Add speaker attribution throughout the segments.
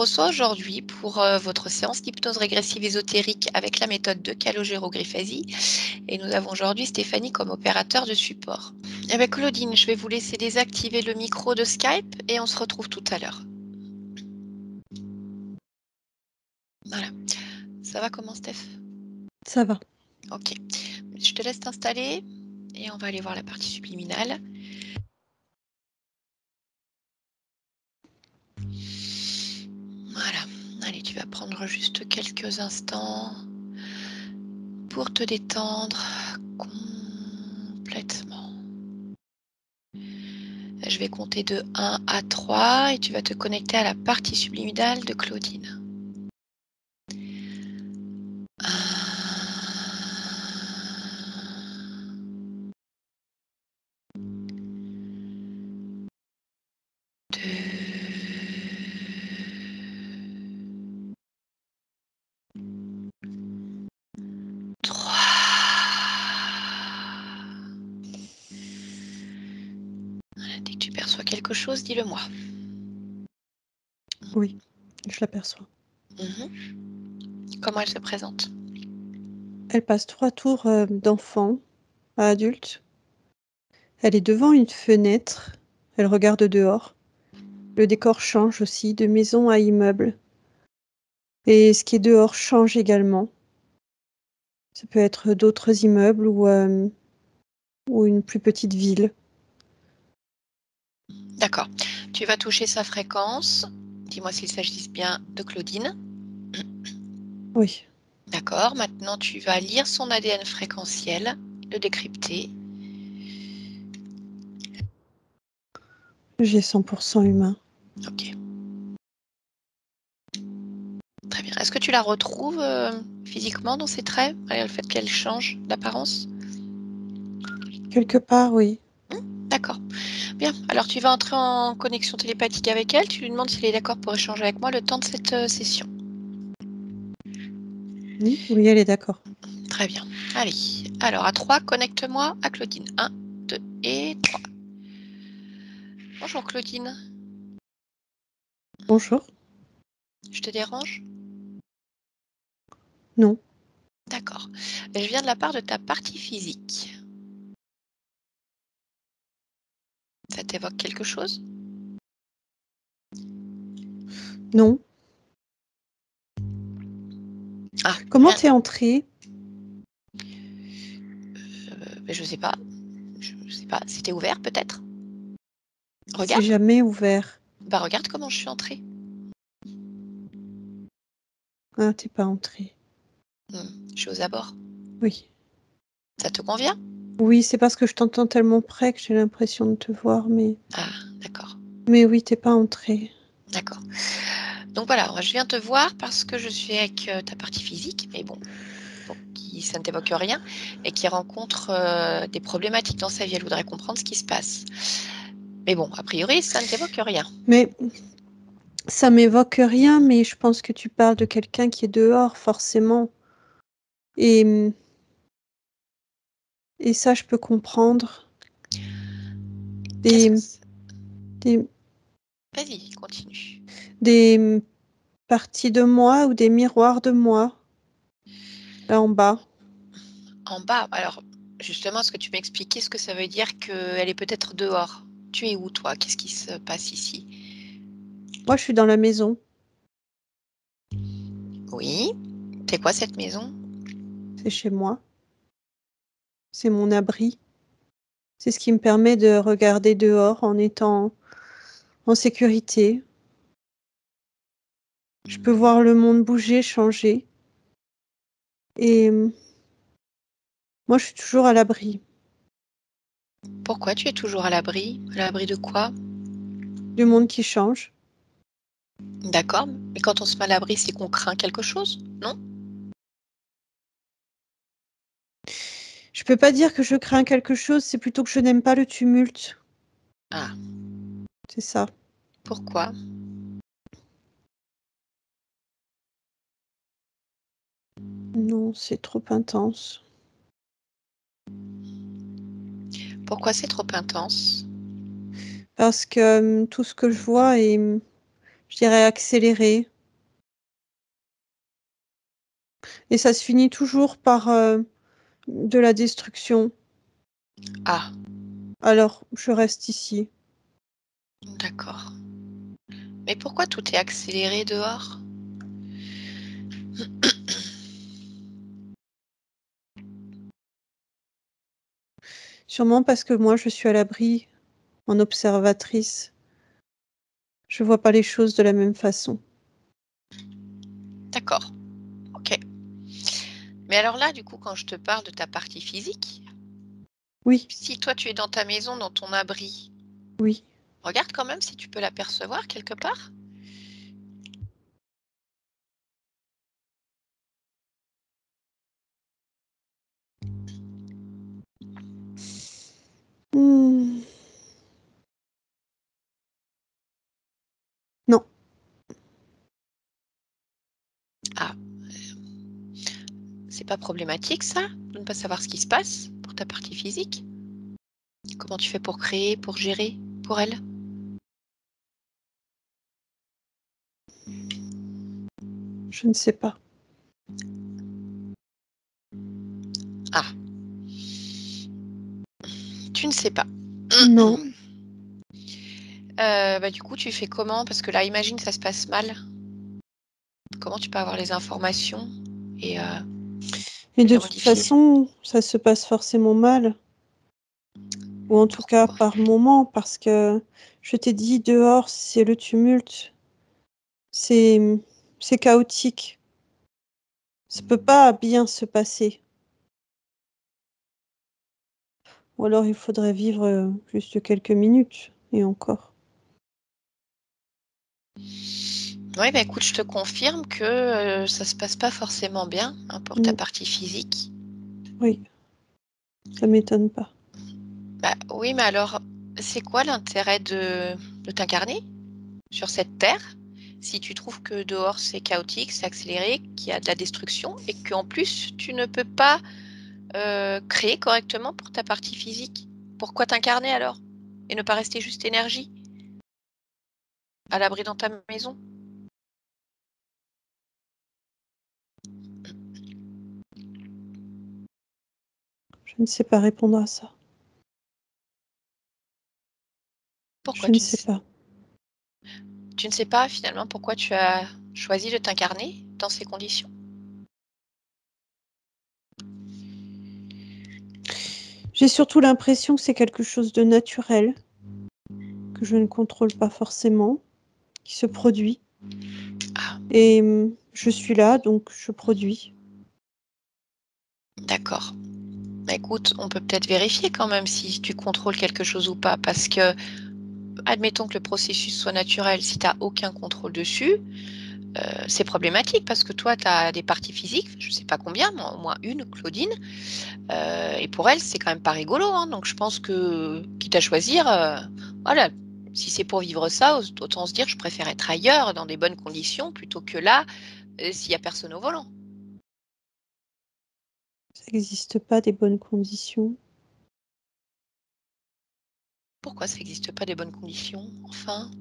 Speaker 1: reçois aujourd'hui pour votre séance d'hypnose régressive ésotérique avec la méthode de calogérogriphasie et nous avons aujourd'hui Stéphanie comme opérateur de support. Eh bien Claudine, je vais vous laisser désactiver le micro de Skype et on se retrouve tout à l'heure. Voilà. Ça va comment Steph?
Speaker 2: Ça va.
Speaker 1: Ok. Je te laisse t'installer et on va aller voir la partie subliminale. Voilà. Allez, tu vas prendre juste quelques instants pour te détendre complètement. Je vais compter de 1 à 3 et tu vas te connecter à la partie subliminale de Claudine. 1, 2, 3. Voilà, dès que tu perçois quelque chose, dis-le-moi.
Speaker 2: Oui, je l'aperçois.
Speaker 1: Comment elle se présente?
Speaker 2: Elle passe 3 tours d'enfant à adulte. Elle est devant une fenêtre. Elle regarde dehors. Le décor change aussi de maison à immeuble. Et ce qui est dehors change également. Ça peut être d'autres immeubles ou une plus petite ville.
Speaker 1: D'accord. Tu vas toucher sa fréquence. Dis-moi s'il s'agit bien de Claudine.
Speaker 2: Oui,
Speaker 1: D'accord. Maintenant, tu vas lire son ADN fréquentiel, le décrypter.
Speaker 2: j'ai 100% humain.
Speaker 1: Ok. Très bien. Est-ce que tu la retrouves physiquement dans ses traits, malgré le fait qu'elle change d'apparence?
Speaker 2: Quelque part, oui.
Speaker 1: D'accord. Bien. Alors, tu vas entrer en connexion télépathique avec elle. Tu lui demandes s'il est d'accord pour échanger avec moi le temps de cette session.
Speaker 2: Oui, elle est d'accord.
Speaker 1: Très bien. Allez. Alors, à 3, connecte-moi à Claudine. 1, 2 et 3. Bonjour Claudine.
Speaker 2: Bonjour.
Speaker 1: Je te dérange?
Speaker 2: Non.
Speaker 1: D'accord. Je viens de la part de ta partie physique. Ça t'évoque quelque chose?
Speaker 2: Non.
Speaker 1: Ah,
Speaker 2: Comment
Speaker 1: rien.
Speaker 2: t'es entrée?
Speaker 1: Je sais pas. Je sais pas. C'était ouvert peut-être?
Speaker 2: C'est
Speaker 1: Regarde.
Speaker 2: jamais ouvert.
Speaker 1: Bah regarde comment je suis entrée.
Speaker 2: Ah, t'es pas entrée.
Speaker 1: Je suis aux abords.
Speaker 2: Oui.
Speaker 1: Ça te convient?
Speaker 2: Oui, c'est parce que je t'entends tellement près que j'ai l'impression de te voir, mais...
Speaker 1: Ah, d'accord.
Speaker 2: Mais oui, t'es pas entrée.
Speaker 1: D'accord. Donc voilà, je viens te voir parce que je suis avec ta partie physique, mais bon, ça ne t'évoque rien, et qui rencontre des problématiques dans sa vie. Elle voudrait comprendre ce qui se passe. Mais bon, a priori, ça ne t'évoque rien.
Speaker 2: Mais ça m'évoque rien, mais je pense que tu parles de quelqu'un qui est dehors, forcément. Et ça, je peux comprendre. Des, des,
Speaker 1: Vas-y, continue.
Speaker 2: des parties de moi ou des miroirs de moi, là en bas.
Speaker 1: En bas, alors justement, est-ce que tu m'expliquais ce que ça veut dire qu'elle est peut-être dehors? Tu es où, toi? Qu'est-ce qui se passe ici?
Speaker 2: Moi, je suis dans la maison.
Speaker 1: Oui. C'est quoi cette maison?
Speaker 2: C'est chez moi. C'est mon abri. C'est ce qui me permet de regarder dehors en étant en sécurité. Je peux voir le monde bouger, changer. Et moi, je suis toujours à l'abri.
Speaker 1: Pourquoi tu es toujours à l'abri? À l'abri de quoi?
Speaker 2: Du monde qui change.
Speaker 1: D'accord. Mais quand on se met à l'abri, c'est qu'on craint quelque chose, non?
Speaker 2: Je peux pas dire que je crains quelque chose, c'est plutôt que je n'aime pas le tumulte.
Speaker 1: Ah,
Speaker 2: C'est ça.
Speaker 1: pourquoi?
Speaker 2: Non, c'est trop intense.
Speaker 1: Pourquoi c'est trop intense?
Speaker 2: Parce que tout ce que je vois est, je dirais, accéléré. Et ça se finit toujours par de la destruction.
Speaker 1: Ah,
Speaker 2: Alors, je reste ici.
Speaker 1: d'accord. Mais pourquoi tout est accéléré dehors?
Speaker 2: Sûrement parce que moi, je suis à l'abri, en observatrice. Je vois pas les choses de la même façon.
Speaker 1: D'accord, ok. Mais alors là, du coup, quand je te parle de ta partie physique,
Speaker 2: Oui,
Speaker 1: si toi tu es dans ta maison, dans ton abri,
Speaker 2: oui.
Speaker 1: regarde quand même si tu peux l'apercevoir quelque part.
Speaker 2: Hmm. Non,
Speaker 1: Ah, c'est pas problématique ça, de ne pas savoir ce qui se passe pour ta partie physique? Comment tu fais pour créer, pour gérer, pour elle?
Speaker 2: je ne sais pas.
Speaker 1: Ah, tu ne sais pas.
Speaker 2: Non.
Speaker 1: Bah, du coup, tu fais comment? Parce que là, imagine ça se passe mal. Comment tu peux avoir les informations et
Speaker 2: Et de
Speaker 1: les
Speaker 2: toute
Speaker 1: modifier?
Speaker 2: façon, ça se passe forcément mal. Ou en tout cas
Speaker 1: Pourquoi?
Speaker 2: par moment, parce que je t'ai dit, dehors, c'est le tumulte. C'est c'est chaotique. Ça peut pas bien se passer. Ou alors il faudrait vivre juste quelques minutes, et encore.
Speaker 1: Oui, bah, écoute, je te confirme que ça se passe pas forcément bien, hein, pour ta
Speaker 2: Mm,
Speaker 1: partie physique.
Speaker 2: oui, ça m'étonne pas.
Speaker 1: Bah, oui, mais alors, c'est quoi l'intérêt de t'incarner sur cette terre si tu trouves que dehors c'est chaotique, c'est accéléré, qu'il y a de la destruction et qu'en plus tu ne peux pas créer correctement pour ta partie physique? Pourquoi t'incarner alors? Et ne pas rester juste énergie, à l'abri dans ta maison?
Speaker 2: Je ne sais pas répondre à ça.
Speaker 1: Pourquoi
Speaker 2: Je ne sais pas.
Speaker 1: tu ne sais pas finalement pourquoi tu as choisi de t'incarner dans ces conditions?
Speaker 2: J'ai surtout l'impression que c'est quelque chose de naturel, que je ne contrôle pas forcément, qui se produit.
Speaker 1: Ah,
Speaker 2: Et je suis là, donc je produis.
Speaker 1: d'accord. Bah, écoute, on peut peut-être vérifier quand même si tu contrôles quelque chose ou pas, parce que, admettons que le processus soit naturel, si tu as aucun contrôle dessus, c'est problématique parce que toi, tu as des parties physiques, je sais pas combien, mais au moins une, Claudine, et pour elle, c'est quand même pas rigolo, hein, donc je pense que, quitte à choisir, voilà, si c'est pour vivre ça, autant se dire: «Je préfère être ailleurs, dans des bonnes conditions, plutôt que là, s'il y a personne au volant».
Speaker 2: Ça n'existe pas des bonnes conditions.
Speaker 1: Pourquoi ça existe pas des bonnes conditions, enfin?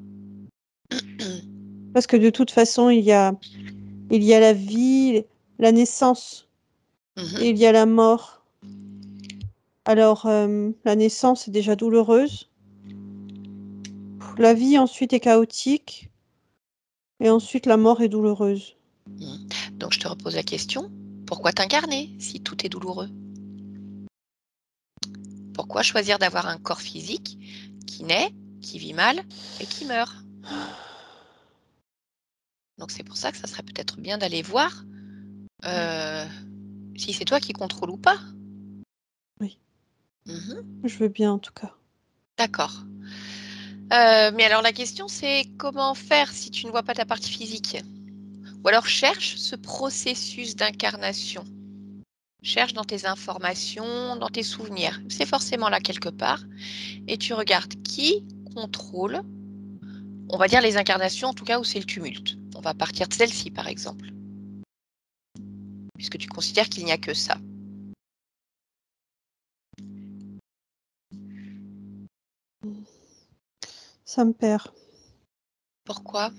Speaker 2: Parce que de toute façon, il y a la vie, la naissance, et
Speaker 1: Mmh.
Speaker 2: il y a la mort. Alors, la naissance est déjà douloureuse. La vie ensuite est chaotique. Et ensuite, la mort est douloureuse.
Speaker 1: Mmh. Donc je te repose la question, pourquoi t'incarner si tout est douloureux? Pourquoi choisir d'avoir un corps physique qui naît, qui vit mal et qui meurt? Donc c'est pour ça que ça serait peut-être bien d'aller voir, heu, si c'est toi qui contrôles ou pas.
Speaker 2: Oui,
Speaker 1: Mmh.
Speaker 2: je veux bien en tout cas.
Speaker 1: D'accord. Mais alors la question c'est comment faire si tu ne vois pas ta partie physique? Ou alors cherche ce processus d'incarnation. Cherche dans tes informations, dans tes souvenirs. C'est forcément là quelque part et tu regardes qui contrôle, on va dire les incarnations en tout cas où c'est le tumulte. On va partir de celle-ci par exemple, puisque tu considères qu'il n'y a que ça.
Speaker 2: Ça me perd.
Speaker 1: Pourquoi?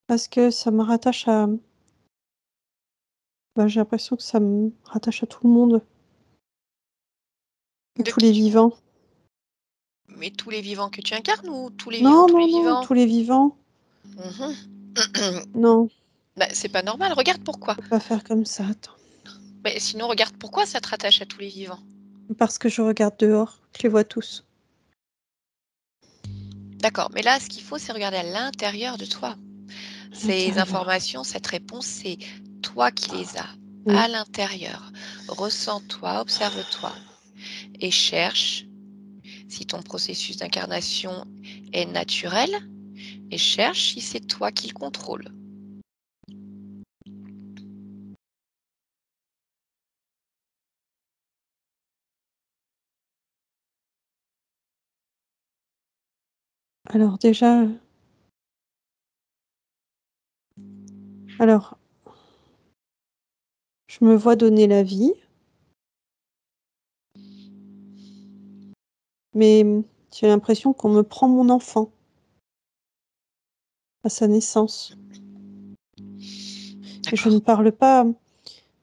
Speaker 2: Parce que ça me rattache à j'ai l'impression que ça me rattache à tout le monde, à
Speaker 1: De
Speaker 2: tous les
Speaker 1: qui?
Speaker 2: vivants.
Speaker 1: Mais tous les vivants que tu incarnes ou tous les vivants,
Speaker 2: Non,
Speaker 1: tous les
Speaker 2: non, non,
Speaker 1: vivants?
Speaker 2: tous les vivants.
Speaker 1: Mhm.
Speaker 2: Non,
Speaker 1: Bah, c'est pas normal, regarde pourquoi.
Speaker 2: faut pas faire comme ça, attends.
Speaker 1: Mais sinon, regarde pourquoi ça te rattache à tous les vivants.
Speaker 2: Parce que je regarde dehors, je les vois tous.
Speaker 1: D'accord, mais là, ce qu'il faut, c'est regarder à l'intérieur de toi.
Speaker 2: À
Speaker 1: Ces
Speaker 2: l'intérieur.
Speaker 1: informations, cette réponse, c'est toi qui les as à
Speaker 2: Oui.
Speaker 1: l'intérieur. Ressens-toi, observe-toi et cherche si ton processus d'incarnation est naturel et cherche si c'est toi qui le contrôle.
Speaker 2: Alors déjà, alors, je me vois donner la vie, mais j'ai l'impression qu'on me prend mon enfant à sa naissance. Et je ne
Speaker 1: D'accord.
Speaker 2: parle pas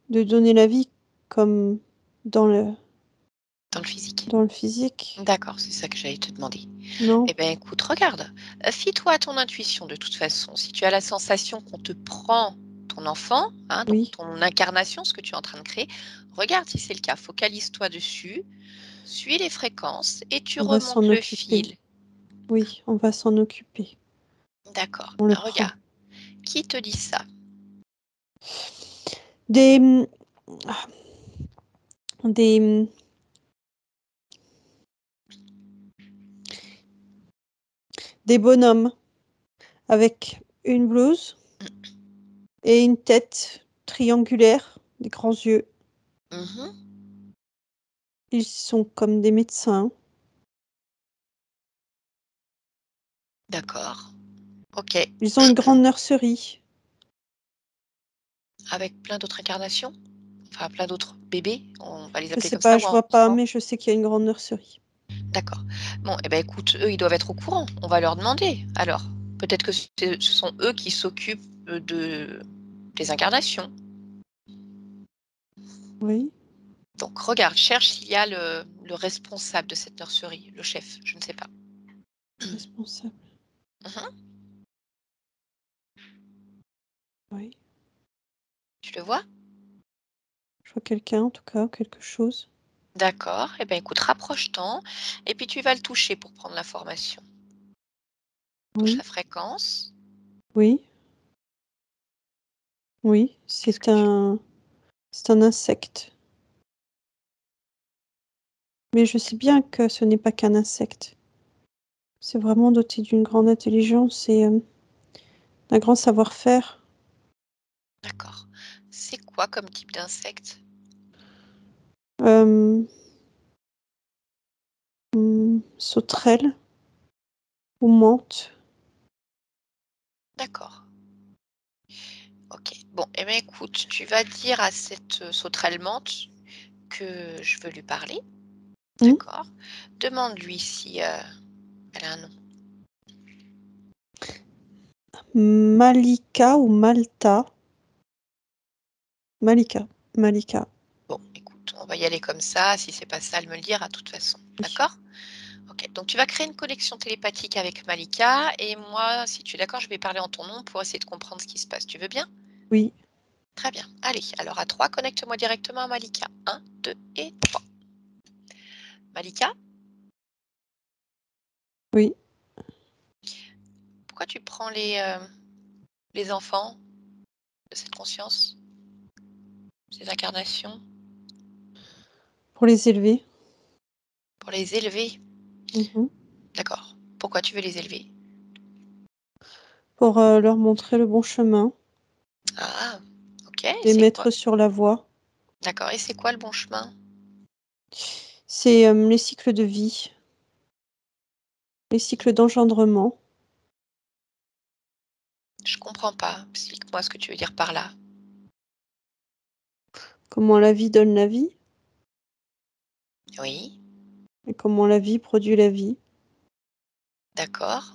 Speaker 2: de donner la vie comme dans le
Speaker 1: Dans le physique.
Speaker 2: dans le physique.
Speaker 1: D'accord, c'est ça que j'allais te demander.
Speaker 2: Non,
Speaker 1: Eh bien, écoute, regarde, fie-toi à ton intuition de toute façon. Si tu as la sensation qu'on te prend ton enfant, hein, donc
Speaker 2: oui,
Speaker 1: ton incarnation, ce que tu es en train de créer, regarde si c'est le cas. Focalise-toi dessus, suis les fréquences et tu
Speaker 2: on va s'en
Speaker 1: remontes le
Speaker 2: occuper.
Speaker 1: fil.
Speaker 2: Oui, on va s'en occuper.
Speaker 1: D'accord.
Speaker 2: On le prend.
Speaker 1: Regarde, qui te dit ça?
Speaker 2: Des, ah, des, des bonhommes avec une blouse et une tête triangulaire, des grands yeux.
Speaker 1: Mhm.
Speaker 2: Ils sont comme des médecins.
Speaker 1: D'accord. Ok.
Speaker 2: Ils ont une grande nurserie.
Speaker 1: Avec plein d'autres incarnations? Enfin, plein d'autres bébés, on va les
Speaker 2: Je
Speaker 1: appeler
Speaker 2: sais
Speaker 1: comme
Speaker 2: pas,
Speaker 1: ça, ou
Speaker 2: je vois pas,
Speaker 1: enfants?
Speaker 2: mais je sais qu'il y a une grande nurserie.
Speaker 1: D'accord. Bon, eh ben, écoute, eux, ils doivent être au courant. On va leur demander. Alors, peut-être que ce sont eux qui s'occupent des incarnations.
Speaker 2: Oui,
Speaker 1: Donc, regarde, cherche s'il y a le responsable de cette nurserie, le chef, je ne sais pas.
Speaker 2: responsable.
Speaker 1: Mhm.
Speaker 2: Oui.
Speaker 1: Tu le vois?
Speaker 2: Je vois quelqu'un en tout cas, quelque chose.
Speaker 1: D'accord. Eh bien, écoute, rapproche-t'en et puis tu vas le toucher pour prendre l'information. Touche
Speaker 2: Oui,
Speaker 1: sa fréquence.
Speaker 2: oui, oui.
Speaker 1: Qu'est-ce que
Speaker 2: C'est un insecte. Mais je sais bien que ce n'est pas qu'un insecte. C'est vraiment doté d'une grande intelligence et d'un grand savoir-faire.
Speaker 1: D'accord. C'est quoi comme type d'insecte?
Speaker 2: Euh, Sauterelle ou menthe.
Speaker 1: D'accord. OK. Bon, eh bien, écoute, tu vas dire à cette, sauterelle menthe que je veux lui parler,
Speaker 2: Hmm.
Speaker 1: d'accord? Demande-lui si, elle a un nom.
Speaker 2: Malika ou Malta. Malika. Malika.
Speaker 1: Bon, écoute, on va y aller comme ça. Si c'est pas ça, elle me le dira de toute façon,
Speaker 2: Oui.
Speaker 1: d'accord? OK, donc tu vas créer une connexion télépathique avec Malika et moi, si tu es d'accord, je vais parler en ton nom pour essayer de comprendre ce qui se passe. Tu veux bien?
Speaker 2: Oui.
Speaker 1: Très bien. Allez, alors à 3, connecte-moi directement à Malika. Un, 2 et 3. Malika,
Speaker 2: Oui.
Speaker 1: pourquoi tu prends les enfants de cette conscience, ces incarnations,
Speaker 2: Pour les élever.
Speaker 1: pour les élever?
Speaker 2: Mhm.
Speaker 1: D'accord. Pourquoi tu veux les élever?
Speaker 2: Pour leur montrer le bon chemin.
Speaker 1: Ah, OK,
Speaker 2: Les
Speaker 1: c'est quoi?
Speaker 2: mettre sur la voie.
Speaker 1: D'accord, et c'est quoi le bon chemin?
Speaker 2: C'est les cycles de vie. Les cycles d'engendrement.
Speaker 1: Je comprends pas. Explique-moi ce que tu veux dire par là.
Speaker 2: Comment la vie donne la vie.
Speaker 1: Oui,
Speaker 2: Et comment la vie produit la vie.
Speaker 1: d'accord.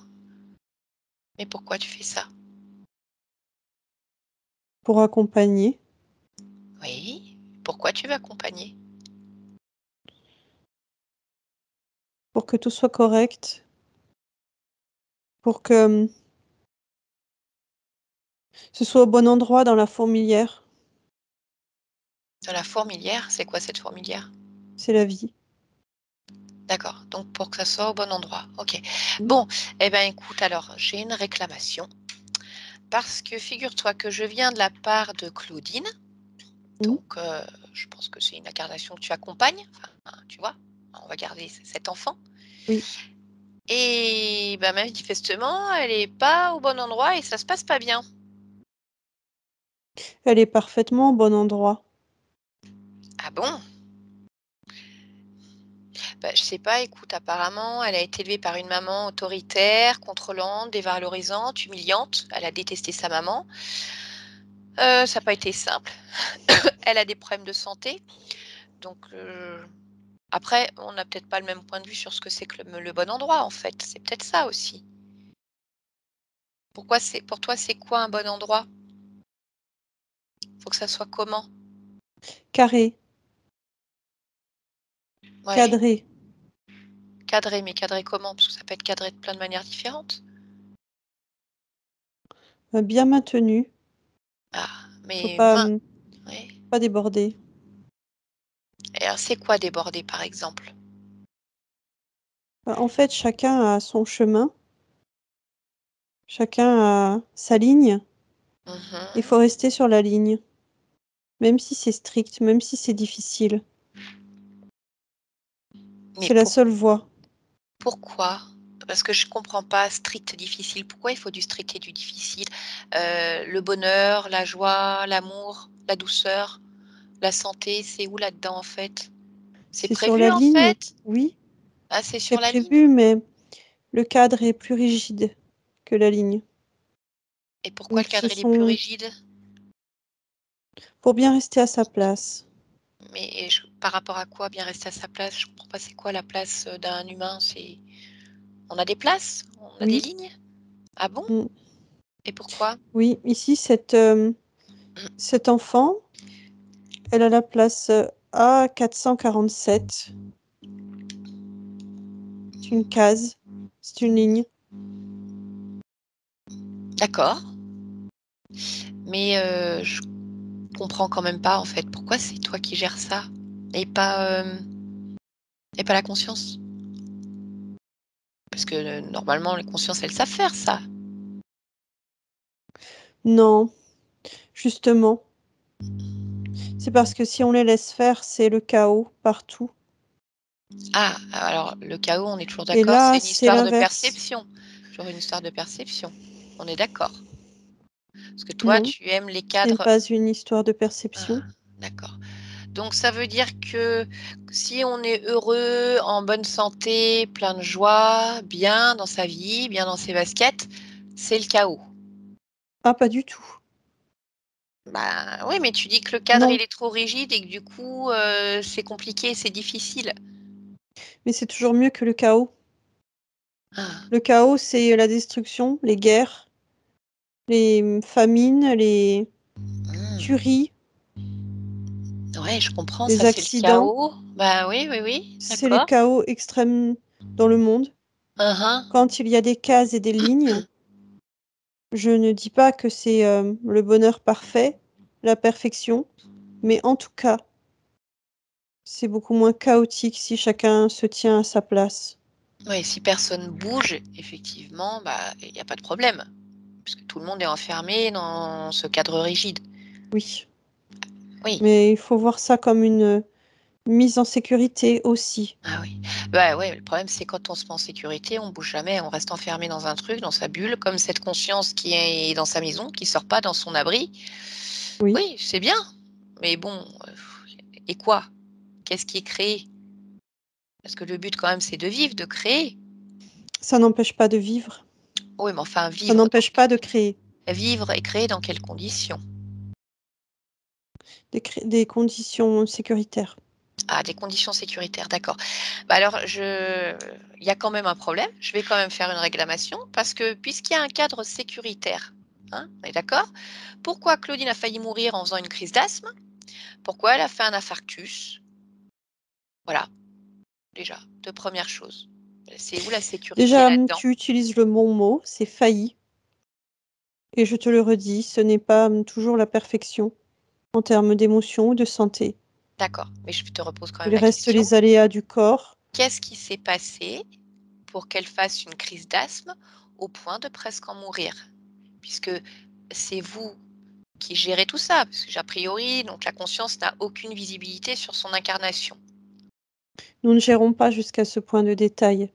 Speaker 1: Mais pourquoi tu fais ça?
Speaker 2: pour accompagner.
Speaker 1: Oui. Pourquoi tu veux accompagner?
Speaker 2: Pour que tout soit correct. Pour que ce soit au bon endroit dans la fourmilière.
Speaker 1: Dans la fourmilière, c'est quoi cette fourmilière?
Speaker 2: C'est la vie.
Speaker 1: D'accord, donc pour que ça soit au bon endroit. OK.
Speaker 2: Mmh.
Speaker 1: Bon, eh ben, écoute, alors, j'ai une réclamation parce que figure-toi que je viens de la part de Claudine,
Speaker 2: Mmh.
Speaker 1: donc je pense que c'est une incarnation que tu accompagnes, enfin, tu vois? On va garder cet enfant
Speaker 2: Oui.
Speaker 1: et bah, manifestement, elle est pas au bon endroit et ça se passe pas bien.
Speaker 2: Elle est parfaitement au bon endroit.
Speaker 1: Ah bon? Bah, je sais pas, écoute, apparemment, elle a été élevée par une maman autoritaire, contrôlante, dévalorisante, humiliante. Elle a détesté sa maman. Ça a pas été simple. Elle a des problèmes de santé, donc après, on n'a peut-être pas le même point de vue sur ce que c'est que le bon endroit, en fait. C'est peut-être ça aussi. Pourquoi c'est pour toi, c'est quoi un bon endroit? Faut que ça soit comment?
Speaker 2: Carré,
Speaker 1: Ouais,
Speaker 2: cadré,
Speaker 1: cadré, mais cadré comment? Parce que ça peut être cadré de plein de manières différentes.
Speaker 2: bien maintenu.
Speaker 1: Ah,
Speaker 2: Faut
Speaker 1: mais
Speaker 2: pas,
Speaker 1: main ouais.
Speaker 2: pas déborder.
Speaker 1: Et alors, c'est quoi déborder, par exemple?
Speaker 2: Bah, en fait, chacun a son chemin, chacun a sa ligne. Il
Speaker 1: Mmh.
Speaker 2: faut rester sur la ligne, même si c'est strict, même si c'est difficile.
Speaker 1: Mais
Speaker 2: C'est la seule voie.
Speaker 1: pourquoi? Parce que je comprends pas, strict, difficile. Pourquoi il faut du strict et du difficile? Le bonheur, la joie, l'amour, la douceur, la santé, c'est où là-dedans, en fait? C'est
Speaker 2: C'est sur
Speaker 1: prévu,
Speaker 2: la
Speaker 1: en
Speaker 2: ligne,
Speaker 1: fait?
Speaker 2: oui,
Speaker 1: Ah, c'est
Speaker 2: c'est
Speaker 1: sur la ligne?
Speaker 2: prévu, mais le cadre est plus rigide que la ligne.
Speaker 1: Et pourquoi le
Speaker 2: Donc ce
Speaker 1: cadre, il est plus
Speaker 2: sont
Speaker 1: rigide?
Speaker 2: pour bien rester à sa place.
Speaker 1: Mais par rapport à quoi bien rester à sa place? Je comprends pas, c'est quoi la place, d'un humain? On a des places? On a des
Speaker 2: Oui,
Speaker 1: lignes? Ah bon?
Speaker 2: mmh,
Speaker 1: Et pourquoi?
Speaker 2: oui, ici cet enfant, elle a la place, A447. C'est une case, c'est une ligne.
Speaker 1: D'accord, mais je comprends quand même pas, en fait. Pourquoi c'est toi qui gères ça et pas la conscience? Parce que, normalement, les consciences, elles savent faire ça.
Speaker 2: Non, justement, c'est parce que si on les laisse faire, c'est le chaos partout.
Speaker 1: Ah, alors le chaos, on est toujours
Speaker 2: Et
Speaker 1: d'accord,
Speaker 2: là,
Speaker 1: c'est une
Speaker 2: c'est
Speaker 1: histoire de
Speaker 2: l'inverse.
Speaker 1: perception. Toujours une histoire de perception. On est d'accord? Parce que toi,
Speaker 2: Non,
Speaker 1: tu aimes les
Speaker 2: ce n'est
Speaker 1: cadres.
Speaker 2: pas une histoire de
Speaker 1: Ah,
Speaker 2: perception.
Speaker 1: d'accord. Donc ça veut dire que si on est heureux, en bonne santé, plein de joie, bien dans sa vie, bien dans ses baskets, c'est le chaos?
Speaker 2: Ah, pas du tout.
Speaker 1: Bah, oui, mais tu dis que le cadre,
Speaker 2: Non,
Speaker 1: il est trop rigide et que du coup, c'est compliqué, c'est difficile.
Speaker 2: mais c'est toujours mieux que le chaos.
Speaker 1: Ah.
Speaker 2: Le chaos, c'est la destruction, les guerres, les famines, les
Speaker 1: Mmh.
Speaker 2: tueries,
Speaker 1: Ouais, je comprends,
Speaker 2: les
Speaker 1: ça, c'est le
Speaker 2: accidents.
Speaker 1: chaos. Bah, oui, oui, oui,
Speaker 2: C'est le
Speaker 1: d'accord.
Speaker 2: chaos extrême dans le monde.
Speaker 1: Hein, hein.
Speaker 2: Quand il y a des cases et des lignes, je ne dis pas que c'est, le bonheur parfait, la perfection, mais en tout cas, c'est beaucoup moins chaotique si chacun se tient à sa place.
Speaker 1: Oui, si personne bouge, effectivement, bah, il y a pas de problème, puisque tout le monde est enfermé dans ce cadre rigide.
Speaker 2: Oui,
Speaker 1: Oui.
Speaker 2: mais il faut voir ça comme une mise en sécurité aussi.
Speaker 1: Ah oui. Bah, ouais, le problème, c'est quand on se met en sécurité, on bouge jamais, on reste enfermé dans un truc, dans sa bulle, comme cette conscience qui est dans sa maison, qui sort pas dans son abri.
Speaker 2: Oui,
Speaker 1: Oui, c'est bien, mais bon, et quoi? Qu'est-ce qui est créé? Parce que le but quand même, c'est de vivre, de créer.
Speaker 2: ça n'empêche pas de vivre,
Speaker 1: Oui, mais enfin
Speaker 2: ça n'empêche pas de créer
Speaker 1: vivre et créer dans quelles conditions?
Speaker 2: des conditions sécuritaires.
Speaker 1: Ah, des conditions sécuritaires, d'accord. Bah, alors il y a quand même un problème. Je vais quand même faire une réclamation parce que puisqu'il y a un cadre sécuritaire, Hein, on est d'accord? Pourquoi Claudine a failli mourir en faisant une crise d'asthme? Pourquoi elle a fait un infarctus? Voilà, déjà, 2 premières choses. C'est où la sécurité
Speaker 2: Déjà,
Speaker 1: là-dedans?
Speaker 2: tu utilises le bon mot, c'est failli. Et je te le redis, ce n'est pas toujours la perfection en termes d'émotion ou de santé.
Speaker 1: D'accord, mais je te repose quand même
Speaker 2: Il
Speaker 1: la
Speaker 2: reste
Speaker 1: question.
Speaker 2: les aléas du corps.
Speaker 1: Qu'est-ce qui s'est passé pour qu'elle fasse une crise d'asthme au point de presque en mourir? Puisque c'est vous qui gérez tout ça, parce que a priori, donc la conscience n'a aucune visibilité sur son incarnation.
Speaker 2: Nous ne gérons pas jusqu'à ce point de détail.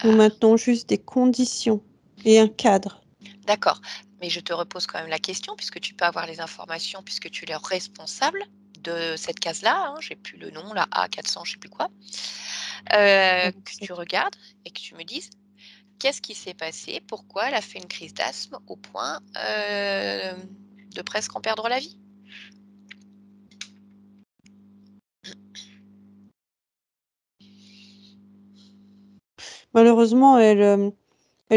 Speaker 2: Nous
Speaker 1: Ah,
Speaker 2: maintenons juste des conditions et un cadre.
Speaker 1: d'accord, mais je te repose quand même la question puisque tu peux avoir les informations puisque tu es le responsable de cette case-là, hein, j'ai plus le nom, la A400, je sais plus quoi, que tu
Speaker 2: 47.
Speaker 1: regardes et que tu me dises qu'est-ce qui s'est passé? Pourquoi elle a fait une crise d'asthme au point, de presque en perdre la vie?
Speaker 2: Malheureusement, elle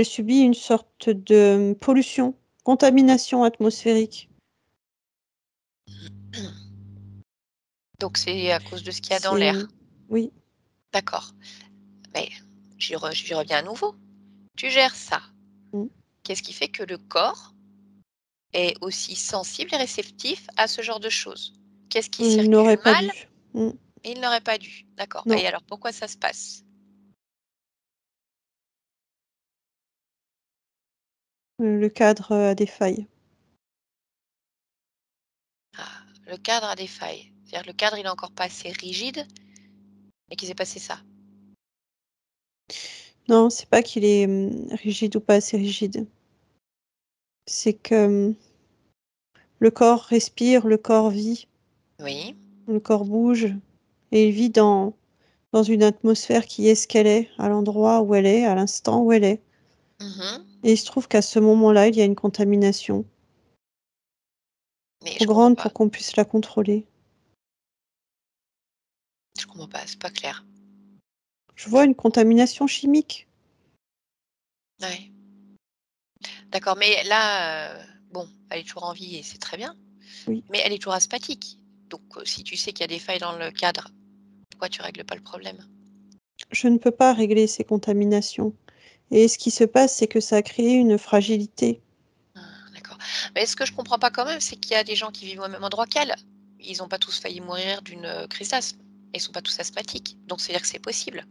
Speaker 2: subit une sorte de pollution, contamination atmosphérique.
Speaker 1: Donc c'est à cause de ce qu'il y a dans
Speaker 2: C'est
Speaker 1: l'air?
Speaker 2: oui,
Speaker 1: D'accord, mais j'y reviens à nouveau. Tu gères ça.
Speaker 2: mmh,
Speaker 1: Qu'est-ce qui fait que le corps est aussi sensible et réceptif à ce genre de choses? Qu'est-ce qui
Speaker 2: il n'aurait
Speaker 1: circule
Speaker 2: pas
Speaker 1: mal?
Speaker 2: dû. Mmh,
Speaker 1: Et il n'aurait pas dû. D'accord.
Speaker 2: non,
Speaker 1: Et alors pourquoi ça se passe?
Speaker 2: le cadre a des failles.
Speaker 1: Ah, le cadre a des failles. C'est-à-dire le cadre, il est encore pas assez rigide et qu'il s'est passé ça.
Speaker 2: Non, c'est pas qu'il est, rigide ou pas assez rigide. C'est que, le corps respire, le corps vit,
Speaker 1: Oui.
Speaker 2: le corps bouge et il vit dans une atmosphère qui est ce qu'elle est, à l'endroit où elle est, à l'instant où elle est.
Speaker 1: Mmh.
Speaker 2: Et il se trouve qu'à ce moment-là, il y a une contamination
Speaker 1: Mais
Speaker 2: trop
Speaker 1: je comprends
Speaker 2: grande
Speaker 1: pas.
Speaker 2: pour qu'on puisse la contrôler.
Speaker 1: Je comprends pas, c'est pas clair.
Speaker 2: Je vois une contamination chimique.
Speaker 1: Ouais. D'accord, mais là, bon, elle est toujours en vie et c'est très bien,
Speaker 2: Oui,
Speaker 1: mais elle est toujours asthmatique. Donc, si tu sais qu'il y a des failles dans le cadre, pourquoi tu règles pas le problème?
Speaker 2: je ne peux pas régler ces contaminations. Et ce qui se passe, c'est que ça a créé une fragilité.
Speaker 1: Ah, d'accord. Mais ce que je comprends pas quand même, c'est qu'il y a des gens qui vivent au même endroit qu'elle. Ils ont pas tous failli mourir d'une, crise d'asthme. Ils sont pas tous asthmatiques. Donc c'est-à-dire que c'est possible,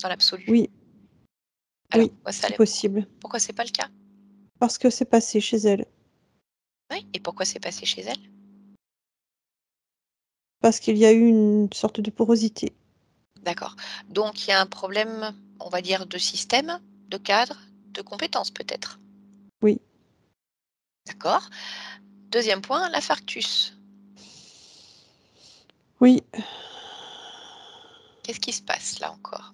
Speaker 1: dans l'absolu.
Speaker 2: Oui,
Speaker 1: Alors
Speaker 2: oui,
Speaker 1: pourquoi ça
Speaker 2: c'est
Speaker 1: l'est
Speaker 2: possible.
Speaker 1: pourquoi c'est pas le cas?
Speaker 2: Parce que c'est passé chez elle.
Speaker 1: Oui, et pourquoi c'est passé chez elle?
Speaker 2: Parce qu'il y a eu une sorte de porosité.
Speaker 1: D'accord. Donc il y a un problème, on va dire, de système, de cadre, de compétences peut-être?
Speaker 2: Oui,
Speaker 1: D'accord. Deuxième point, l'infarctus.
Speaker 2: oui,
Speaker 1: Qu'est-ce qui se passe là encore?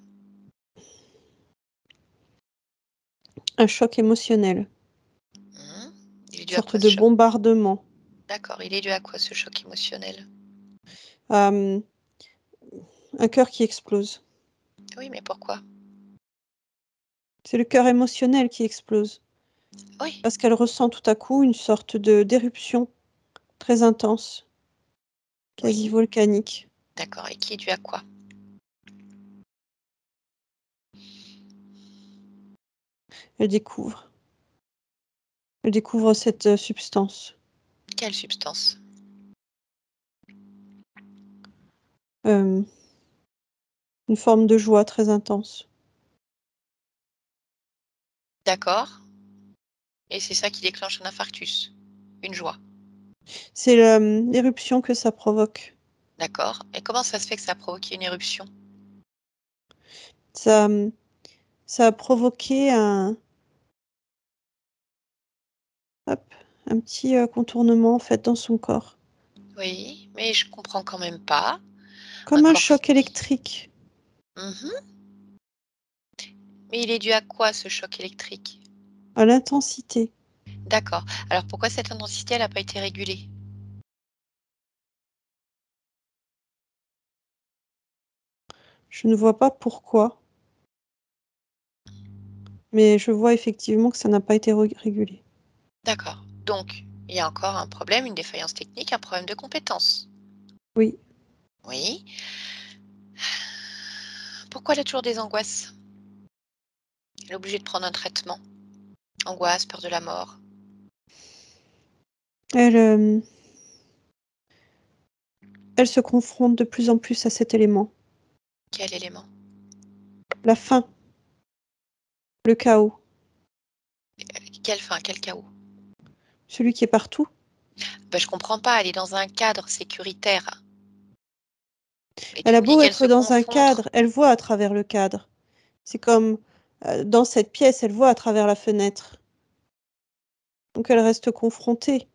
Speaker 2: un choc émotionnel,
Speaker 1: Mmh. Il est
Speaker 2: une
Speaker 1: dû à
Speaker 2: sorte
Speaker 1: quoi ce
Speaker 2: de
Speaker 1: choc?
Speaker 2: bombardement.
Speaker 1: D'accord, il est dû à quoi ce choc émotionnel?
Speaker 2: Hem, un cœur qui explose.
Speaker 1: Oui, mais pourquoi?
Speaker 2: C'est le cœur émotionnel qui explose.
Speaker 1: Oui,
Speaker 2: Parce qu'elle ressent tout à coup une sorte de d'éruption très intense, quasi
Speaker 1: oui,
Speaker 2: volcanique.
Speaker 1: d'accord, et qui est dû à quoi?
Speaker 2: Elle découvre. Elle découvre cette, substance,
Speaker 1: Quelle substance?
Speaker 2: hem, une forme de joie très intense.
Speaker 1: D'accord, et c'est ça qui déclenche un infarctus? Une joie?
Speaker 2: C'est l'éruption que ça provoque.
Speaker 1: D'accord, et comment ça se fait que ça a provoqué une éruption?
Speaker 2: Ça, ça a provoqué hop, un petit, contournement en fait dans son corps.
Speaker 1: Oui, mais je comprends quand même pas. Un
Speaker 2: Comme un
Speaker 1: corps
Speaker 2: choc électrique
Speaker 1: mmh mais il est dû à quoi ce choc électrique?
Speaker 2: à l'intensité.
Speaker 1: D'accord, alors pourquoi cette intensité, elle n'a pas été régulée?
Speaker 2: Je ne vois pas pourquoi, mais je vois effectivement que ça n'a pas été régulé.
Speaker 1: D'accord, Donc, il y a encore un problème, une défaillance technique, un problème de compétence.
Speaker 2: Oui.
Speaker 1: Oui. Pourquoi elle a toujours des angoisses? Elle est obligée de prendre un traitement. Angoisse, peur de la mort.
Speaker 2: Elle se confronte de plus en plus à cet élément.
Speaker 1: Quel élément?
Speaker 2: La faim. Le chaos.
Speaker 1: Quelle fin? Quel chaos?
Speaker 2: Celui qui est partout.
Speaker 1: Ben, je comprends pas, elle est dans un cadre sécuritaire. Et
Speaker 2: Elle
Speaker 1: tu
Speaker 2: a
Speaker 1: me dis
Speaker 2: beau
Speaker 1: qu'elle
Speaker 2: être
Speaker 1: se
Speaker 2: dans un
Speaker 1: confond.
Speaker 2: cadre, elle voit à travers le cadre. C'est comme dans cette pièce, elle voit à travers la fenêtre. Donc elle reste confrontée.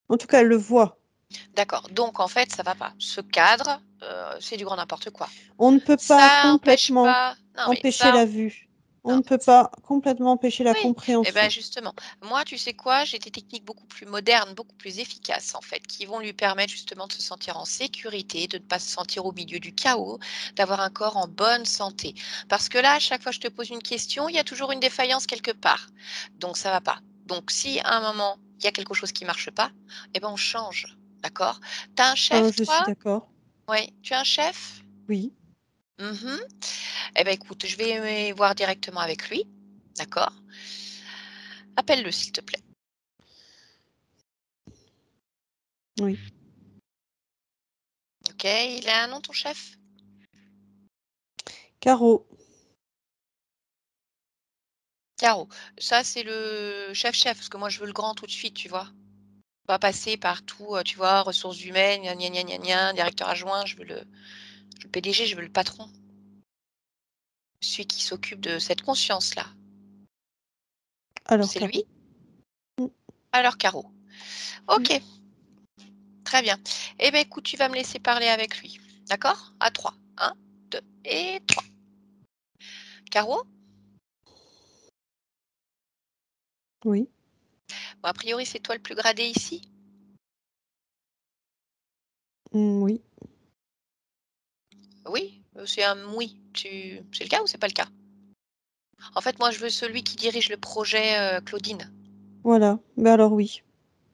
Speaker 2: En tout cas, elle le voit.
Speaker 1: D'accord, donc en fait, ça va pas. Ce cadre, c'est du grand n'importe quoi.
Speaker 2: On ne peut pas
Speaker 1: Ça empêche
Speaker 2: complètement
Speaker 1: pas non mais
Speaker 2: empêcher
Speaker 1: ça
Speaker 2: la vue. On
Speaker 1: non,
Speaker 2: ne peut pas complètement empêcher la
Speaker 1: oui, et ben,
Speaker 2: compréhension.
Speaker 1: justement, moi, tu sais quoi? J'ai des techniques beaucoup plus modernes, beaucoup plus efficaces, en fait, qui vont lui permettre justement de se sentir en sécurité, de ne pas se sentir au milieu du chaos, d'avoir un corps en bonne santé. Parce que là, à chaque fois que je te pose une question, il y a toujours une défaillance quelque part. Donc ça va pas. Donc si à un moment, il y a quelque chose qui marche pas, eh ben, on change, d'accord? Tu as un chef,
Speaker 2: Je suis
Speaker 1: toi?
Speaker 2: d'accord.
Speaker 1: Oui, tu as un chef?
Speaker 2: Oui,
Speaker 1: Mmh. Eh ben, écoute, je vais voir directement avec lui, d'accord? Appelle-le, s'il te plaît.
Speaker 2: oui.
Speaker 1: OK, il a un nom, ton chef?
Speaker 2: Caro,
Speaker 1: Caro. Ça, c'est le chef-chef, parce que moi, je veux le grand tout de suite, tu vois? Pas passer par tout, tu vois, ressources humaines, gna gna gna gna gna, directeur adjoint, je veux le PDG, je veux le patron, celui qui s'occupe de cette conscience-là.
Speaker 2: alors
Speaker 1: C'est lui?
Speaker 2: Caro. Mm,
Speaker 1: Alors Caro.
Speaker 2: mm.
Speaker 1: OK, très bien. Eh ben, écoute, tu vas me laisser parler avec lui, d'accord? À 3. 1, 2 et 3. Caro?
Speaker 2: Oui,
Speaker 1: Bon, a priori, c'est toi le plus gradé ici?
Speaker 2: oui.
Speaker 1: Oui? C'est un oui. C'est le cas ou c'est pas le cas? En fait, moi, je veux celui qui dirige le projet, Claudine.
Speaker 2: Voilà. Ben alors oui.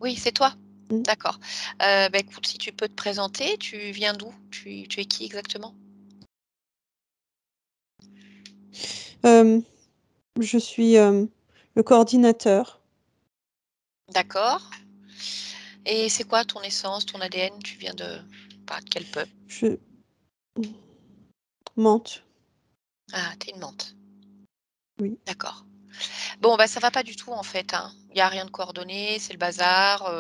Speaker 1: Oui, c'est toi?
Speaker 2: Mm.
Speaker 1: D'accord. Bah, écoute, si tu peux te présenter, tu viens d'où? Tu es qui exactement?
Speaker 2: Euh, je suis le coordinateur.
Speaker 1: D'accord. Et c'est quoi ton essence, ton ADN? Tu viens de de quel peuple?
Speaker 2: Je mente.
Speaker 1: Ah, tu es une menthe.
Speaker 2: Oui.
Speaker 1: D'accord. Bon, bah, ça va pas du tout en fait, hein. Il y a rien de coordonné, c'est le bazar,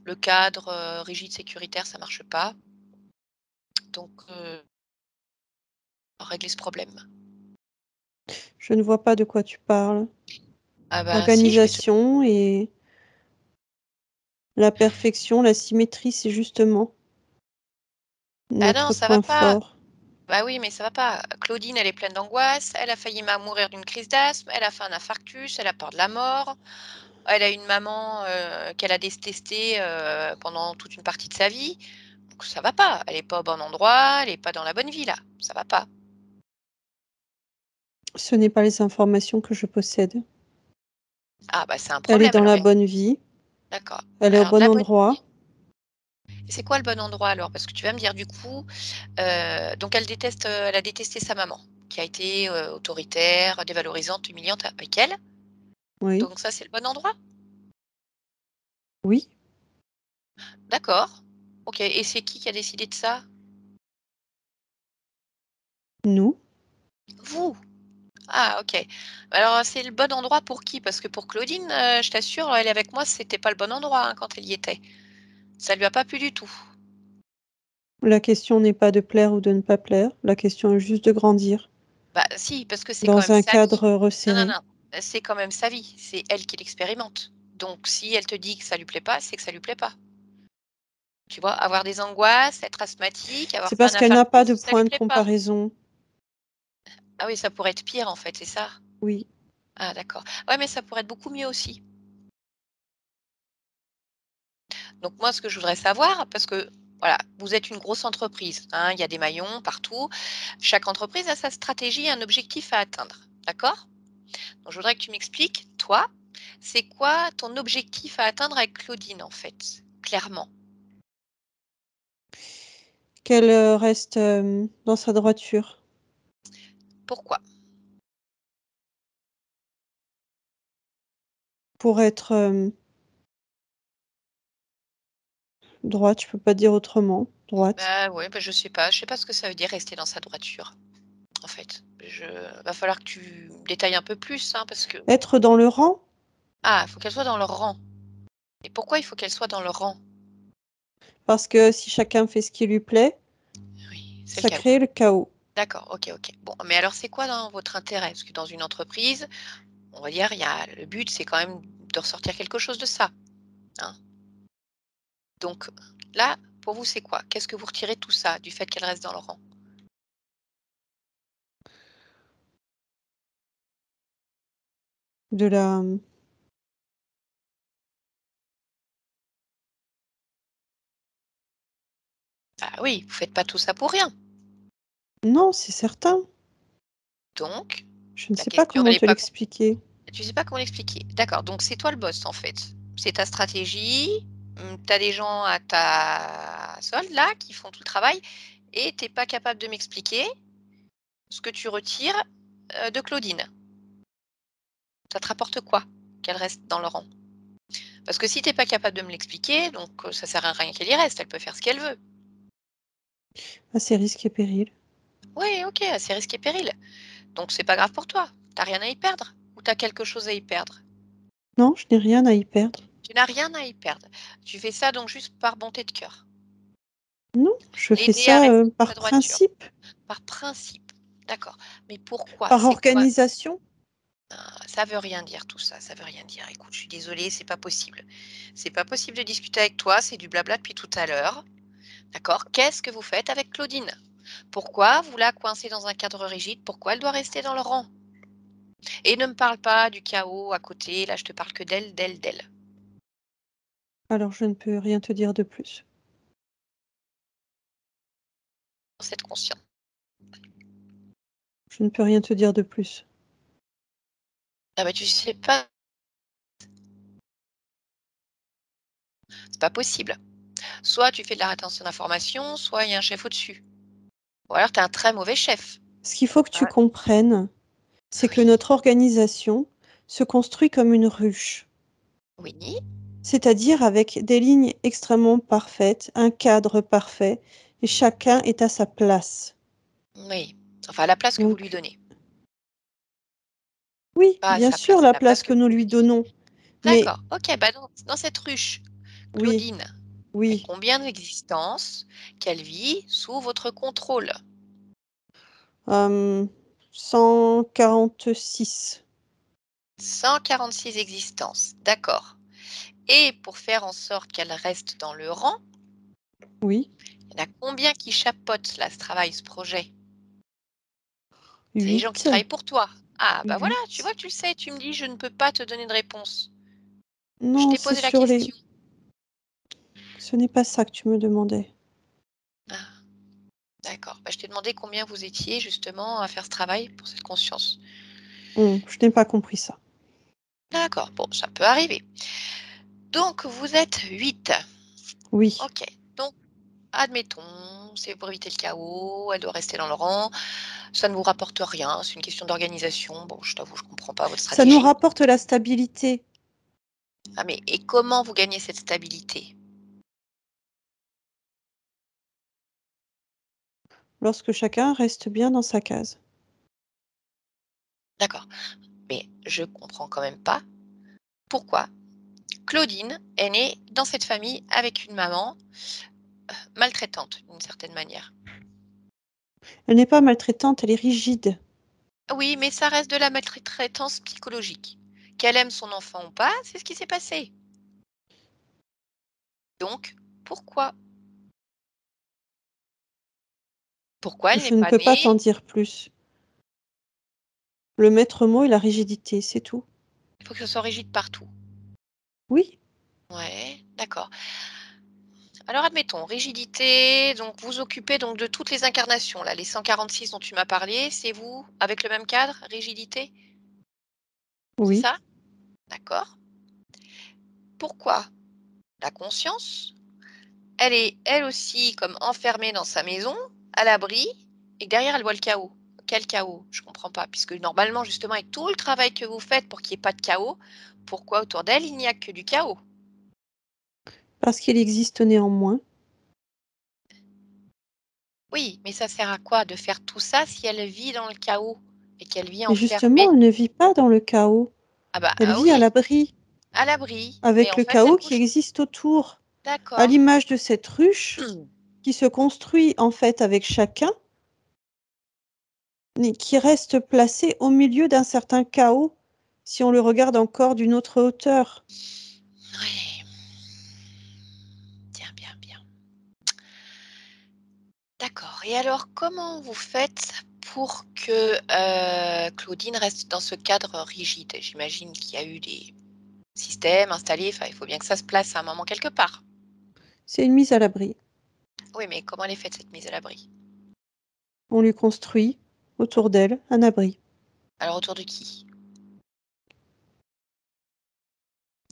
Speaker 1: le cadre, rigide sécuritaire, ça marche pas. Donc régler ce problème.
Speaker 2: Je ne vois pas de quoi tu parles.
Speaker 1: Ah bah, si, je vais te
Speaker 2: L'organisation et la perfection, la symétrie, c'est justement
Speaker 1: ah non,
Speaker 2: notre
Speaker 1: ça va
Speaker 2: point
Speaker 1: pas.
Speaker 2: fort.
Speaker 1: Bah oui, mais ça va pas. Claudine, elle est pleine d'angoisse, elle a failli mourir d'une crise d'asthme, elle a fait un infarctus, elle a peur de la mort, elle a une maman, qu'elle a détestée, pendant toute une partie de sa vie. Donc ça va pas, elle est pas au bon endroit, elle est pas dans la bonne vie là, ça va pas.
Speaker 2: Ce n'est pas les informations que je possède.
Speaker 1: Ah bah, c'est un
Speaker 2: Elle est
Speaker 1: problème
Speaker 2: dans
Speaker 1: alors,
Speaker 2: la bonne vie,
Speaker 1: d'accord.
Speaker 2: elle est au
Speaker 1: Alors de
Speaker 2: bon
Speaker 1: la bonne
Speaker 2: endroit.
Speaker 1: c'est quoi le bon endroit alors? Parce que tu vas me dire du coup, donc elle déteste, elle a détesté sa maman, qui a été, autoritaire, dévalorisante, humiliante avec elle.
Speaker 2: Oui,
Speaker 1: Donc ça, c'est le bon endroit?
Speaker 2: oui,
Speaker 1: D'accord. OK, et c'est qui a décidé de ça?
Speaker 2: nous.
Speaker 1: Vous? Ah OK. Alors c'est le bon endroit pour qui? Parce que pour Claudine, je t'assure, elle est avec moi, c'était pas le bon endroit, hein, quand elle y était. Ça lui a pas plu du tout.
Speaker 2: La question n'est pas de plaire ou de ne pas plaire, la question est juste de grandir
Speaker 1: Bah si, parce que c'est quand
Speaker 2: dans
Speaker 1: même
Speaker 2: un
Speaker 1: sa vie.
Speaker 2: cadre
Speaker 1: Non, non,
Speaker 2: resserré.
Speaker 1: non, c'est quand même sa vie, c'est elle qui l'expérimente. Donc si elle te dit que ça lui plaît pas, c'est que ça lui plaît pas. Tu vois? Avoir des angoisses, être asthmatique, avoir
Speaker 2: C'est
Speaker 1: fait un
Speaker 2: parce qu'elle n'a pas
Speaker 1: infarctus,
Speaker 2: de
Speaker 1: ça lui
Speaker 2: point de
Speaker 1: plaît pas.
Speaker 2: comparaison.
Speaker 1: Ah oui, ça pourrait être pire en fait, c'est ça?
Speaker 2: Oui,
Speaker 1: Ah d'accord. Ouais, mais ça pourrait être beaucoup mieux aussi. Donc moi, ce que je voudrais savoir, parce que voilà, vous êtes une grosse entreprise, hein, il y a des maillons partout. Chaque entreprise a sa stratégie et un objectif à atteindre. D'accord? Donc je voudrais que tu m'expliques, toi, C'est quoi ton objectif à atteindre avec Claudine, en fait? Clairement.
Speaker 2: Qu'elle, reste, dans sa droiture.
Speaker 1: Pourquoi?
Speaker 2: Pour être, droite, je peux pas dire autrement, droite.
Speaker 1: Bah, ouais, bah, je sais pas ce que ça veut dire rester dans sa droiture, en fait. Va falloir que tu détailles un peu plus, hein, parce que
Speaker 2: Être dans le rang,
Speaker 1: ah, il faut qu'elle soit dans le rang. Et pourquoi il faut qu'elle soit dans le rang?
Speaker 2: parce que si chacun fait ce qui lui plaît,
Speaker 1: Oui, c'est le
Speaker 2: ça
Speaker 1: chaos.
Speaker 2: crée le chaos.
Speaker 1: D'accord, OK, OK. Bon, mais alors c'est quoi dans votre intérêt? Parce que dans une entreprise, on va dire, il y a le but, c'est quand même de ressortir quelque chose de ça, hein? Donc là, pour vous, c'est quoi? Qu'est-ce que vous retirez de tout ça, du fait qu'elle reste dans le rang?
Speaker 2: De la,
Speaker 1: Bah oui, vous faites pas tout ça pour rien.
Speaker 2: non, c'est certain.
Speaker 1: Donc
Speaker 2: Je ne
Speaker 1: la
Speaker 2: sais pas
Speaker 1: question,
Speaker 2: comment
Speaker 1: elle est
Speaker 2: te
Speaker 1: pas
Speaker 2: l'expliquer.
Speaker 1: tu sais pas comment l'expliquer. D'accord, donc c'est toi le boss, en fait. C'est ta stratégie, tu as des gens à ta solde là, qui font tout le travail et tu es pas capable de m'expliquer ce que tu retires, de Claudine. Ça te rapporte quoi qu'elle reste dans le rang? Parce que si tu es pas capable de me l'expliquer, donc ça sert à rien qu'elle y reste, elle peut faire ce qu'elle veut.
Speaker 2: À ses risques et périls.
Speaker 1: Oui, OK, à ses risques et périls. Donc c'est pas grave pour toi. Tu as rien à y perdre ou tu as quelque chose à y perdre?
Speaker 2: Non, je n'ai rien à y perdre.
Speaker 1: Tu n'as rien à y perdre. Tu fais ça donc juste par bonté de cœur.
Speaker 2: Non, je fais
Speaker 1: L'aider à
Speaker 2: ça,
Speaker 1: rester dans
Speaker 2: par
Speaker 1: sa droiture,
Speaker 2: principe,
Speaker 1: par principe. D'accord. Mais pourquoi?
Speaker 2: par
Speaker 1: C'est quoi?
Speaker 2: organisation.
Speaker 1: Ça veut rien dire tout ça, ça veut rien dire. Écoute, je suis désolée, c'est pas possible. C'est pas possible de discuter avec toi, c'est du blabla depuis tout à l'heure. D'accord? Qu'est-ce que vous faites avec Claudine? Pourquoi vous la coincez dans un cadre rigide? Pourquoi elle doit rester dans le rang? Et ne me parle pas du chaos à côté, là je te parle que d'elle, d'elle, d'elle.
Speaker 2: Alors je ne peux rien te dire de plus.
Speaker 1: Cette conscience.
Speaker 2: Je ne peux rien te dire de plus.
Speaker 1: Ah bah tu sais pas, c'est pas possible. Soit tu fais de la rétention d'informations, soit il y a un chef au-dessus. Ou alors tu es un très mauvais chef.
Speaker 2: Ce qu'il faut que tu
Speaker 1: Ah,
Speaker 2: comprennes, c'est que
Speaker 1: oui.
Speaker 2: notre organisation se construit comme une ruche,
Speaker 1: Oui,
Speaker 2: c'est-à-dire avec des lignes extrêmement parfaites, un cadre parfait, et chacun est à sa place.
Speaker 1: oui. Enfin, la place que vous lui
Speaker 2: Donc
Speaker 1: donnez.
Speaker 2: oui,
Speaker 1: Pas à
Speaker 2: bien
Speaker 1: sa
Speaker 2: sûr,
Speaker 1: place,
Speaker 2: la
Speaker 1: la place
Speaker 2: place
Speaker 1: que
Speaker 2: que nous
Speaker 1: vous
Speaker 2: lui
Speaker 1: lui donnez.
Speaker 2: donnons, mais
Speaker 1: D'accord, OK, bah dans cette ruche,
Speaker 2: oui,
Speaker 1: Claudine, il y a
Speaker 2: oui,
Speaker 1: combien d'existences qu'elle vit sous votre contrôle?
Speaker 2: hem, 146.
Speaker 1: 146 existences, d'accord. Et pour faire en sorte qu'elle reste dans le rang,
Speaker 2: Oui,
Speaker 1: il y en a combien qui chapeautent là ce travail, ce projet? C'est les gens qui
Speaker 2: 8,
Speaker 1: travaillent pour toi. Ah bah voilà, tu
Speaker 2: 8.
Speaker 1: vois, tu le sais, tu me dis: «Je ne peux pas te donner de réponse». Je
Speaker 2: Non,
Speaker 1: t'ai
Speaker 2: c'est
Speaker 1: posé la
Speaker 2: sur les
Speaker 1: question.
Speaker 2: ce n'est pas ça que tu me demandais.
Speaker 1: Ah, d'accord. Bah, je t'ai demandé combien vous étiez justement à faire ce travail pour cette conscience.
Speaker 2: Je n'ai pas compris ça.
Speaker 1: D'accord, bon, ça peut arriver. Donc vous êtes 8.
Speaker 2: Oui.
Speaker 1: OK. Donc admettons, c'est pour éviter le chaos, elle doit rester dans le rang, ça ne vous rapporte rien, c'est une question d'organisation. Bon, je t'avoue, je comprends pas votre
Speaker 2: Ça nous
Speaker 1: stratégie.
Speaker 2: rapporte la stabilité
Speaker 1: Ah mais et comment vous gagnez cette stabilité?
Speaker 2: lorsque chacun reste bien dans sa case.
Speaker 1: D'accord, mais je comprends quand même pas pourquoi Claudine est née dans cette famille avec une maman maltraitante d'une certaine manière.
Speaker 2: Elle n'est pas maltraitante, elle est rigide.
Speaker 1: Oui, mais ça reste de la maltraitance psychologique. Qu'elle aime son enfant ou pas, c'est ce qui s'est passé. Donc, pourquoi? Pourquoi elle n'est
Speaker 2: Je ne
Speaker 1: pas
Speaker 2: peux pas
Speaker 1: née?
Speaker 2: t'en dire plus. Le maître mot est la rigidité, c'est tout.
Speaker 1: Il faut que ce soit rigide partout.
Speaker 2: Oui,
Speaker 1: Ouais, d'accord. Alors admettons, rigidité, donc vous occupez donc de toutes les incarnations, là, les 146 dont tu m'as parlé, c'est vous, avec le même cadre, rigidité, c'est
Speaker 2: oui,
Speaker 1: ça? D'accord? Pourquoi? La conscience, elle est elle aussi comme enfermée dans sa maison, à l'abri et que derrière elle voit le chaos. Quel chaos? Je comprends pas, puisque normalement justement avec tout le travail que vous faites pour qu'il y ait pas de chaos, pourquoi autour d'elle il n'y a que du chaos?
Speaker 2: Parce qu'il existe néanmoins.
Speaker 1: Oui, mais ça sert à quoi de faire tout ça si elle vit dans le chaos et qu'elle vit
Speaker 2: Mais justement,
Speaker 1: enfermée?
Speaker 2: elle ne vit pas dans le chaos.
Speaker 1: Ah bah,
Speaker 2: Elle
Speaker 1: ah
Speaker 2: vit à
Speaker 1: oui,
Speaker 2: l'abri,
Speaker 1: à l'abri, mais
Speaker 2: avec
Speaker 1: en
Speaker 2: le
Speaker 1: fait elle
Speaker 2: chaos qui
Speaker 1: bouge
Speaker 2: existe autour. À
Speaker 1: d'accord.
Speaker 2: l'image de cette ruche qui se construit en fait avec chacun, mais qui reste placée au milieu d'un certain chaos, si on le regarde encore d'une autre hauteur.
Speaker 1: Oui, bien, bien, bien. D'accord et alors comment vous faites pour que, Claudine reste dans ce cadre rigide? J'imagine qu'il y a eu des systèmes installés, enfin, il faut bien que ça se place à un moment quelque part.
Speaker 2: C'est une mise à l'abri.
Speaker 1: Oui, mais comment elle est faite cette mise à l'abri?
Speaker 2: On lui construit, autour d'elle, un abri.
Speaker 1: Alors autour de qui?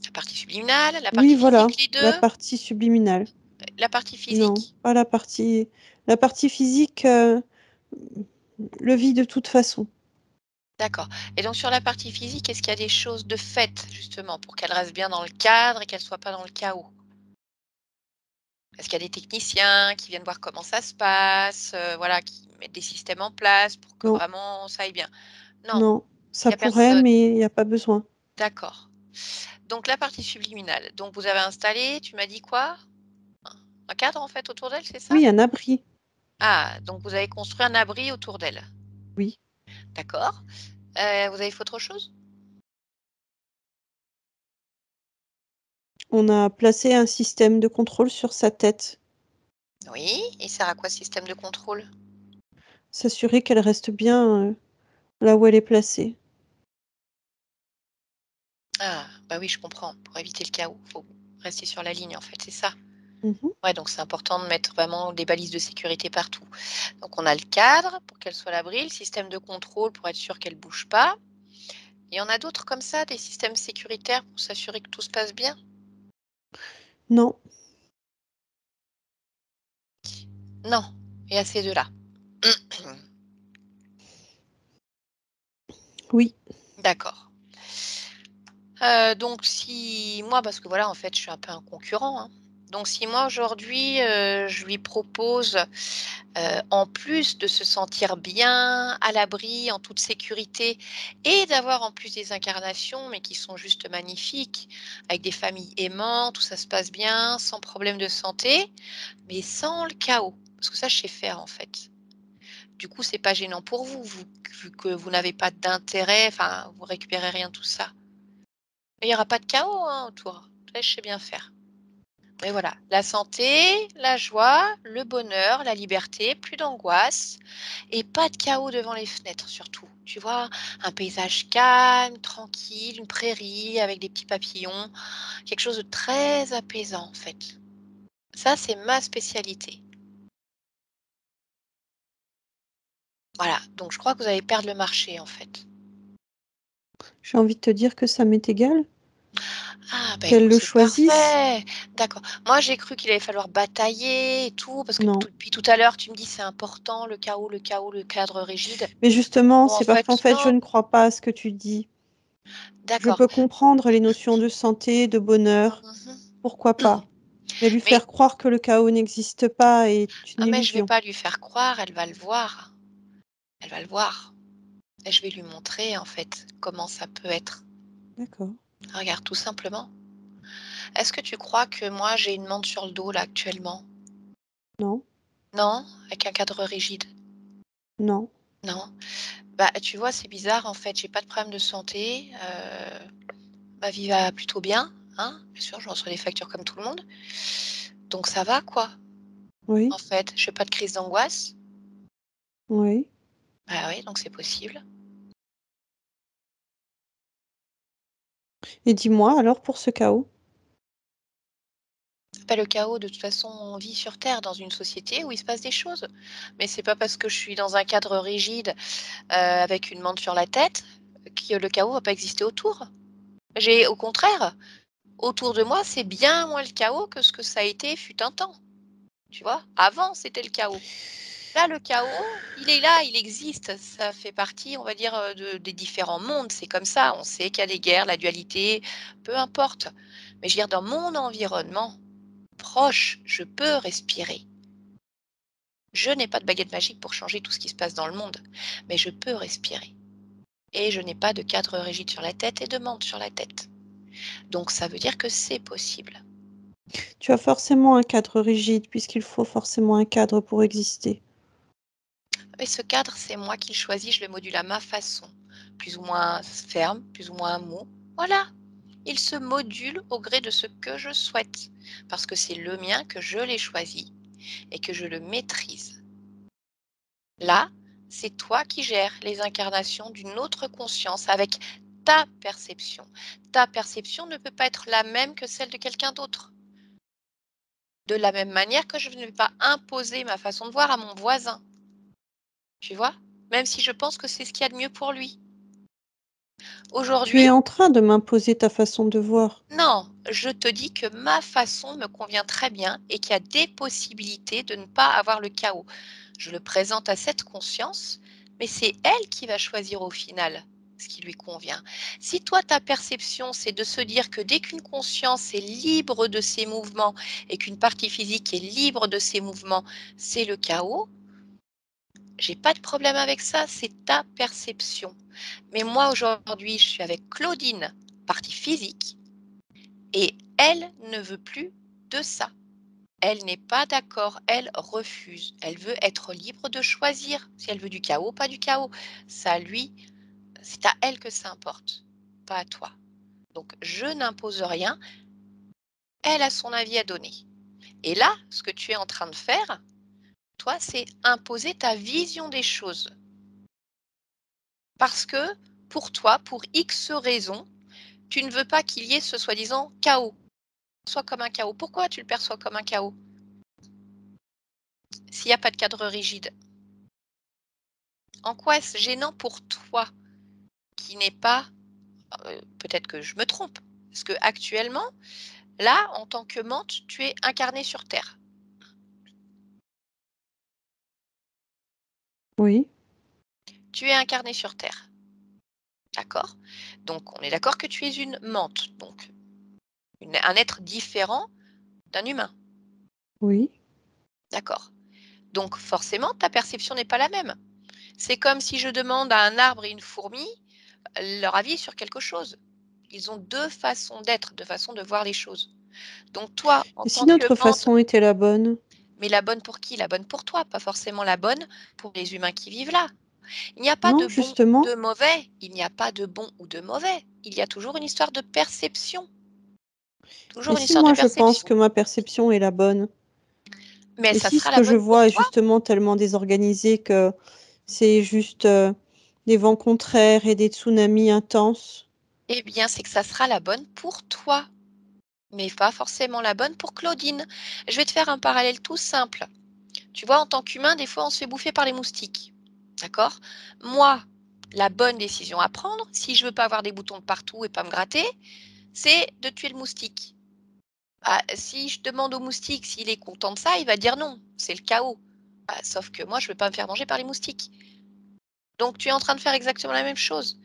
Speaker 1: La partie subliminale, la
Speaker 2: Oui,
Speaker 1: partie
Speaker 2: voilà,
Speaker 1: physique, les
Speaker 2: la
Speaker 1: 2?
Speaker 2: partie subliminale.
Speaker 1: La partie
Speaker 2: Non,
Speaker 1: physique?
Speaker 2: pas la partie physique, le vit de toute façon.
Speaker 1: D'accord et donc sur la partie physique, est-ce qu'il y a des choses de faites justement pour qu'elle reste bien dans le cadre et qu'elle soit pas dans le chaos? Est-ce qu'il y a des techniciens qui viennent voir comment ça se passe, voilà, qui mettent des systèmes en place pour que
Speaker 2: Non,
Speaker 1: vraiment ça aille bien? Non,
Speaker 2: non,
Speaker 1: il
Speaker 2: ça
Speaker 1: y a
Speaker 2: pourrait,
Speaker 1: personne.
Speaker 2: mais il y a pas besoin.
Speaker 1: D'accord. Donc la partie subliminale, donc vous avez installé, tu m'as dit quoi? Un cadre en fait autour d'elle, c'est ça?
Speaker 2: Oui, un abri,
Speaker 1: Ah, donc vous avez construit un abri autour d'elle.
Speaker 2: oui.
Speaker 1: D'accord. Vous avez fait autre chose?
Speaker 2: On a placé un système de contrôle sur sa tête,
Speaker 1: Oui, il sert à quoi ce système de contrôle?
Speaker 2: s'assurer qu'elle reste bien, là où elle est placée.
Speaker 1: Ah, bah oui, je comprends, pour éviter le chaos, faut rester sur la ligne en fait, c'est ça?
Speaker 2: Mmh.
Speaker 1: Ouais, donc c'est important de mettre vraiment des balises de sécurité partout. Donc on a le cadre pour qu'elle soit à l'abri, le système de contrôle pour être sûr qu'elle bouge pas. Il y en a d'autres comme ça, des systèmes sécuritaires pour s'assurer que tout se passe bien?
Speaker 2: Non,
Speaker 1: Non, il y a ces 2-là.
Speaker 2: oui,
Speaker 1: D'accord. Donc si moi parce que voilà, en fait, je suis un peu un concurrent, hein. Donc si moi aujourd'hui, je lui propose, en plus de se sentir bien, à l'abri, en toute sécurité et d'avoir en plus des incarnations, mais qui sont juste magnifiques, avec des familles aimantes, où ça se passe bien, sans problème de santé, mais sans le chaos. Parce que ça, je sais faire, en fait. Du coup, c'est pas gênant pour vous, vu que vous n'avez pas d'intérêt, enfin, vous récupérez rien de tout ça. Il y aura pas de chaos, hein, autour. Ça, je sais bien faire. Et voilà, la santé, la joie, le bonheur, la liberté, plus d'angoisse et pas de chaos devant les fenêtres surtout. Tu vois, un paysage calme, tranquille, une prairie avec des petits papillons, quelque chose de très apaisant en fait. Ça, c'est ma spécialité. Voilà, donc je crois que vous allez perdre le marché en fait.
Speaker 2: j'ai envie de te dire que ça m'est égal,
Speaker 1: Ah bah
Speaker 2: qu'elle
Speaker 1: écoute,
Speaker 2: le
Speaker 1: c'est
Speaker 2: choisisse.
Speaker 1: parfait. D'accord. Moi, j'ai cru qu'il allait falloir batailler et tout, parce que
Speaker 2: Non.
Speaker 1: depuis tout à l'heure, tu me dis c'est important, le chaos, le cadre rigide.
Speaker 2: Mais justement,
Speaker 1: Bon, en
Speaker 2: c'est parce qu'en
Speaker 1: fait,
Speaker 2: fait, je
Speaker 1: non.
Speaker 2: ne crois pas à ce que tu dis. Je
Speaker 1: D'accord.
Speaker 2: peux comprendre les notions de santé, de bonheur,
Speaker 1: Mhm.
Speaker 2: pourquoi pas? Mais lui
Speaker 1: Mais,
Speaker 2: faire croire que le chaos n'existe pas est une
Speaker 1: ah, mais je vais
Speaker 2: illusion.
Speaker 1: pas lui faire croire, elle va le voir. Elle va le voir. Et je vais lui montrer, en fait, comment ça peut être.
Speaker 2: D'accord.
Speaker 1: Regarde, tout simplement. Est-ce que tu crois que moi, j'ai une mante sur le dos, là, actuellement?
Speaker 2: Non,
Speaker 1: Non? Avec un cadre rigide?
Speaker 2: non.
Speaker 1: Non? Bah, tu vois, c'est bizarre, en fait, j'ai pas de problème de santé. Ma vie va plutôt bien, hein. Bien sûr, je reçois des factures comme tout le monde. Donc ça va, quoi. En
Speaker 2: Oui,
Speaker 1: fait, je fais pas de crise d'angoisse.
Speaker 2: oui.
Speaker 1: Bah oui, donc c'est possible.
Speaker 2: Et dis-moi alors pour ce chaos?
Speaker 1: Pas le chaos, de toute façon, on vit sur terre dans une société où il se passe des choses. Mais c'est pas parce que je suis dans un cadre rigide, avec une mante sur la tête, que le chaos va pas exister autour. Au contraire, autour de moi, c'est bien moins le chaos que ce que ça a été fut un temps. Tu vois? Avant, c'était le chaos. Là, le chaos, il est là, il existe. Ça fait partie, on va dire, des différents mondes. C'est comme ça. On sait qu'il y a des guerres, la dualité, peu importe. Mais je veux dire, dans mon environnement proche, je peux respirer. Je n'ai pas de baguette magique pour changer tout ce qui se passe dans le monde, mais je peux respirer. Et je n'ai pas de cadre rigide sur la tête et de menthe sur la tête. Donc ça veut dire que c'est possible.
Speaker 2: Tu as forcément un cadre rigide, puisqu'il faut forcément un cadre pour exister.
Speaker 1: Mais ce cadre, c'est moi qui le choisis, je le module à ma façon. Plus ou moins ferme, plus ou moins mou. Voilà. Il se module au gré de ce que je souhaite, parce que c'est le mien, que je l'ai choisi et que je le maîtrise. Là, c'est toi qui gères les incarnations d'une autre conscience avec ta perception. Ta perception ne peut pas être la même que celle de quelqu'un d'autre. De la même manière que je ne vais pas imposer ma façon de voir à mon voisin. Tu vois? Même si je pense que c'est ce qu'il y a de mieux pour lui.
Speaker 2: Tu es
Speaker 1: Aujourd'hui,
Speaker 2: en train de m'imposer ta façon de voir.
Speaker 1: non, je te dis que ma façon me convient très bien et qu'il y a des possibilités de ne pas avoir le chaos. Je le présente à cette conscience, mais c'est elle qui va choisir au final ce qui lui convient. Si toi, ta perception, c'est de se dire que dès qu'une conscience est libre de ses mouvements et qu'une partie physique est libre de ses mouvements, c'est le chaos, j'ai pas de problème avec ça, c'est ta perception. Mais moi, aujourd'hui, je suis avec Claudine, partie physique, et elle ne veut plus de ça. Elle n'est pas d'accord, elle refuse. Elle veut être libre de choisir si elle veut du chaos, pas du chaos. Ça lui, c'est à elle que ça importe, pas à toi. Donc je n'impose rien, elle a son avis à donner. Et là, ce que tu es en train de faire, toi, c'est imposer ta vision des choses. Parce que pour toi, pour X raisons, tu ne veux pas qu'il y ait ce soi-disant chaos. Soit comme un chaos. Pourquoi tu le perçois comme un chaos s'il n'y a pas de cadre rigide? En quoi est-ce gênant pour toi qui n'est pas, peut-être que je me trompe, parce que actuellement, là, en tant que menthe, tu es incarné sur Terre.
Speaker 2: Oui,
Speaker 1: Tu es incarné sur Terre, d'accord? Donc, on est d'accord que tu es une menthe, donc un être différent d'un humain,
Speaker 2: oui.
Speaker 1: d'accord? Donc, forcément, ta perception n'est pas la même. C'est comme si je demande à un arbre et une fourmi leur avis sur quelque chose. Ils ont deux façons d'être, deux façons de voir les choses. Donc toi, en
Speaker 2: Et si
Speaker 1: tant que
Speaker 2: notre
Speaker 1: menthe,
Speaker 2: façon était la bonne?
Speaker 1: mais la bonne pour qui? La bonne pour toi, pas forcément la bonne pour les humains qui vivent là. Il n'y a pas de
Speaker 2: Non,
Speaker 1: bon ou
Speaker 2: justement.
Speaker 1: de mauvais, il n'y a pas de bon ou de mauvais. Il y a toujours une histoire de perception.
Speaker 2: Et
Speaker 1: Toujours une
Speaker 2: si
Speaker 1: histoire de
Speaker 2: moi je pense
Speaker 1: perception.
Speaker 2: que ma perception est la bonne?
Speaker 1: Mais
Speaker 2: Et
Speaker 1: ça
Speaker 2: si
Speaker 1: sera
Speaker 2: ce
Speaker 1: la
Speaker 2: que je
Speaker 1: bonne pour
Speaker 2: vois est
Speaker 1: toi,
Speaker 2: justement tellement désorganisé que c'est juste, des vents contraires et des tsunamis intenses?
Speaker 1: eh bien, c'est que ça sera la bonne pour toi, mais pas forcément la bonne pour Claudine. Je vais te faire un parallèle tout simple. Tu vois, en tant qu'humain, des fois, on se fait bouffer par les moustiques. D'accord? Moi, la bonne décision à prendre, si je veux pas avoir des boutons de partout et pas me gratter, c'est de tuer le moustique. Ah, si je demande au moustique s'il est content de ça, il va dire non, c'est le chaos. Ah, sauf que moi, je veux pas me faire manger par les moustiques. Donc, tu es en train de faire exactement la même chose.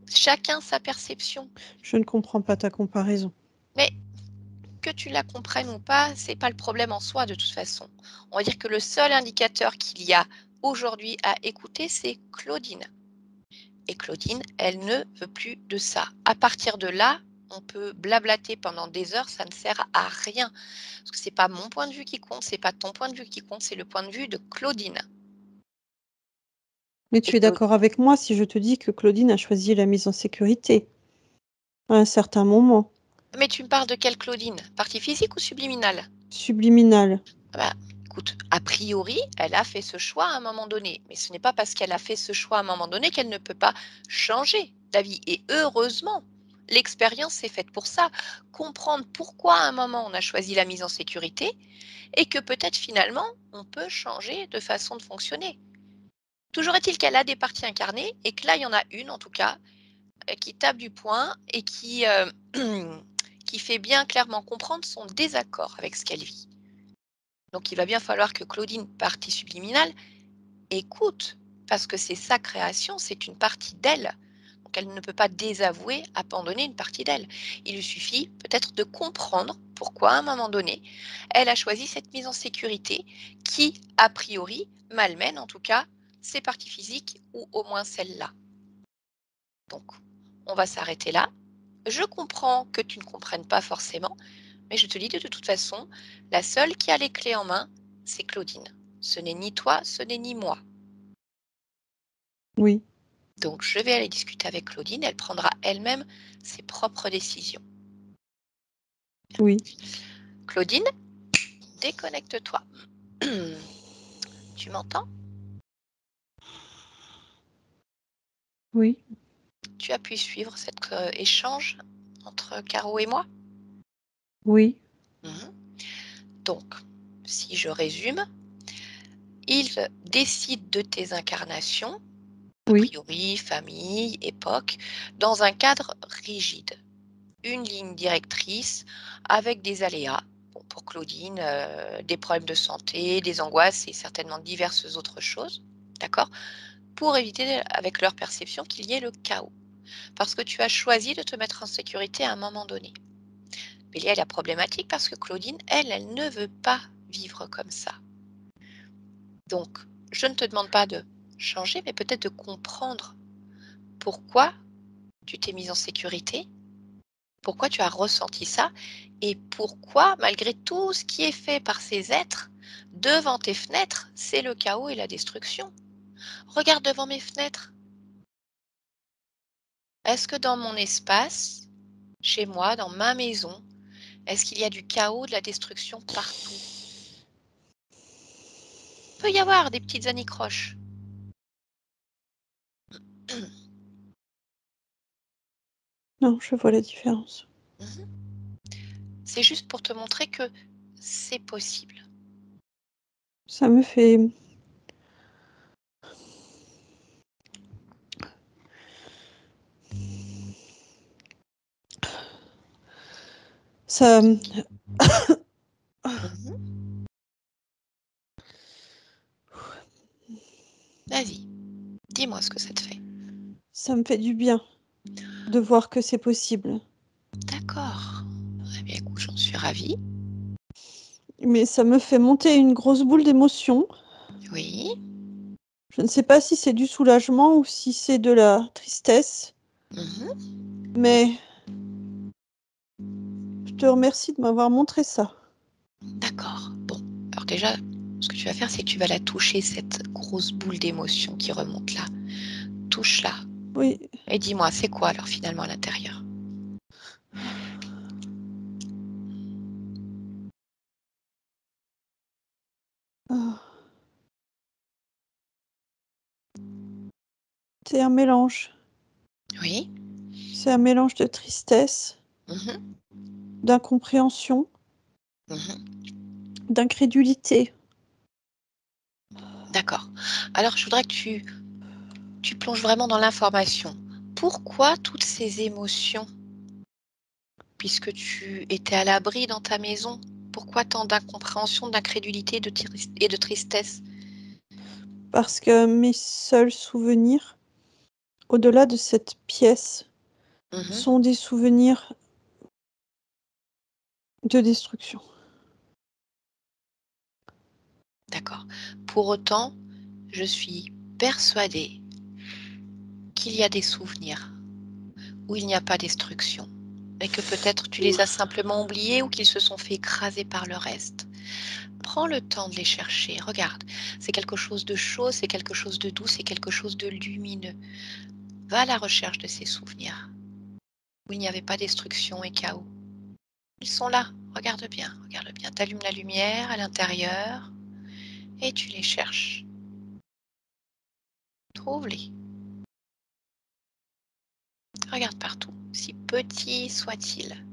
Speaker 1: Chacun sa perception.
Speaker 2: Je ne comprends pas ta comparaison.
Speaker 1: Mais que tu la comprennes ou pas, c'est pas le problème en soi de toute façon. On va dire que le seul indicateur qu'il y a aujourd'hui à écouter, c'est Claudine. Et Claudine, elle ne veut plus de ça. À partir de là, on peut blablater pendant des heures, ça ne sert à rien. Parce que c'est pas mon point de vue qui compte, c'est pas ton point de vue qui compte, c'est le point de vue de Claudine.
Speaker 2: Mais
Speaker 1: Et
Speaker 2: tu es d'accord avec moi si je te dis que Claudine a choisi la mise en sécurité, à un certain moment.
Speaker 1: mais tu me parles de quelle Claudine? Partie physique ou subliminale?
Speaker 2: Subliminale.
Speaker 1: Ah bah, écoute, a priori, elle a fait ce choix à un moment donné. Mais ce n'est pas parce qu'elle a fait ce choix à un moment donné qu'elle ne peut pas changer d'avis. Et heureusement, l'expérience est faite pour ça. Comprendre pourquoi à un moment on a choisi la mise en sécurité et que peut-être finalement on peut changer de façon de fonctionner. Toujours est-il qu'elle a des parties incarnées et que là, il y en a une en tout cas qui tape du poing et qui fait bien clairement comprendre son désaccord avec ce qu'elle vit. Donc il va bien falloir que Claudine, partie subliminale, écoute, parce que c'est sa création, c'est une partie d'elle. Donc elle ne peut pas désavouer, abandonner une partie d'elle. Il lui suffit peut-être de comprendre pourquoi, à un moment donné, elle a choisi cette mise en sécurité qui, a priori, malmène en tout cas ses parties physiques ou au moins celle-là. Donc, on va s'arrêter là. Je comprends que tu ne comprennes pas forcément, mais je te dis de toute façon, la seule qui a les clés en main, c'est Claudine. Ce n'est ni toi, ce n'est ni moi.
Speaker 2: Oui,
Speaker 1: Donc, je vais aller discuter avec Claudine. Elle prendra elle-même ses propres décisions.
Speaker 2: oui,
Speaker 1: Claudine, déconnecte-toi. Tu m'entends?
Speaker 2: oui,
Speaker 1: Tu as pu suivre cet échange entre Caro et moi?
Speaker 2: oui,
Speaker 1: Mhm. Donc, si je résume, il décide de tes incarnations, a
Speaker 2: oui,
Speaker 1: priori, famille, époque, dans un cadre rigide. Une ligne directrice avec des aléas. Bon, pour Claudine, des problèmes de santé, des angoisses et certainement diverses autres choses. D'accord? Pour éviter, avec leur perception, qu'il y ait le chaos. Parce que tu as choisi de te mettre en sécurité à un moment donné. Mais il y a la problématique parce que Claudine, elle ne veut pas vivre comme ça. Donc, je ne te demande pas de changer, mais peut-être de comprendre pourquoi tu t'es mise en sécurité, pourquoi tu as ressenti ça et pourquoi, malgré tout ce qui est fait par ces êtres, devant tes fenêtres, c'est le chaos et la destruction. Regarde devant mes fenêtres. Est-ce que dans mon espace, chez moi, dans ma maison, est-ce qu'il y a du chaos, de la destruction partout? Il peut y avoir des petites anicroches.
Speaker 2: non, je vois la différence.
Speaker 1: Mhm. C'est juste pour te montrer que c'est possible.
Speaker 2: Ça me fait... Ça,
Speaker 1: Mhm. Vas-y, dis-moi ce que ça te fait.
Speaker 2: ça me fait du bien de voir que c'est possible.
Speaker 1: D'accord. Eh bien, écoute, j'en suis ravie.
Speaker 2: Mais ça me fait monter une grosse boule d'émotion.
Speaker 1: Oui.
Speaker 2: Je ne sais pas si c'est du soulagement ou si c'est de la tristesse,
Speaker 1: Mhm.
Speaker 2: mais je te remercie de m'avoir montré ça.
Speaker 1: D'accord. Bon, alors déjà, ce que tu vas faire, c'est que tu vas la toucher, cette grosse boule d'émotion qui remonte là. Touche-la.
Speaker 2: Oui.
Speaker 1: Et dis-moi, c'est quoi alors finalement à l'intérieur?
Speaker 2: Ah. C'est un mélange.
Speaker 1: Oui.
Speaker 2: C'est un mélange de tristesse,
Speaker 1: Mhm.
Speaker 2: d'incompréhension,
Speaker 1: Mhm.
Speaker 2: d'incrédulité.
Speaker 1: D'accord. Alors, je voudrais que tu plonges vraiment dans l'information. Pourquoi toutes ces émotions? Puisque tu étais à l'abri dans ta maison, pourquoi tant d'incompréhension, d'incrédulité et de tristesse?
Speaker 2: Parce que mes seuls souvenirs, au-delà de cette pièce,
Speaker 1: Mhm.
Speaker 2: sont des souvenirs de destruction.
Speaker 1: D'accord. Pour autant, je suis persuadée qu'il y a des souvenirs où il n'y a pas destruction et que peut-être tu les as simplement oubliés ou qu'ils se sont fait écraser par le reste. Prends le temps de les chercher. Regarde, c'est quelque chose de chaud, c'est quelque chose de doux, c'est quelque chose de lumineux. Va à la recherche de ces souvenirs où il n'y avait pas destruction et chaos. Ils sont là. Regarde bien, regarde bien. T'allumes la lumière à l'intérieur et tu les cherches. Trouve-les. Regarde partout, si petit soit-il.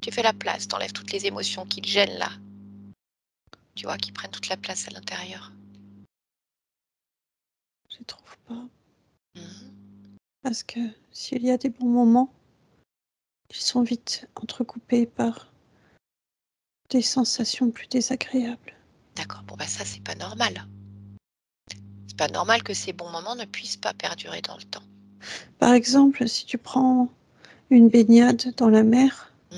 Speaker 1: Tu fais la place, t'enlèves toutes les émotions qui te gênent là. Tu vois, qui prennent toute la place à l'intérieur.
Speaker 2: Je les trouve pas.
Speaker 1: Mhm.
Speaker 2: Parce que s'il y a des bons moments, ils sont vite entrecoupés par des sensations plus désagréables.
Speaker 1: D'accord, bon bah ça c'est pas normal. C'est pas normal que ces bons moments ne puissent pas perdurer dans le temps.
Speaker 2: Par exemple, si tu prends une baignade dans la mer,
Speaker 1: Mmh.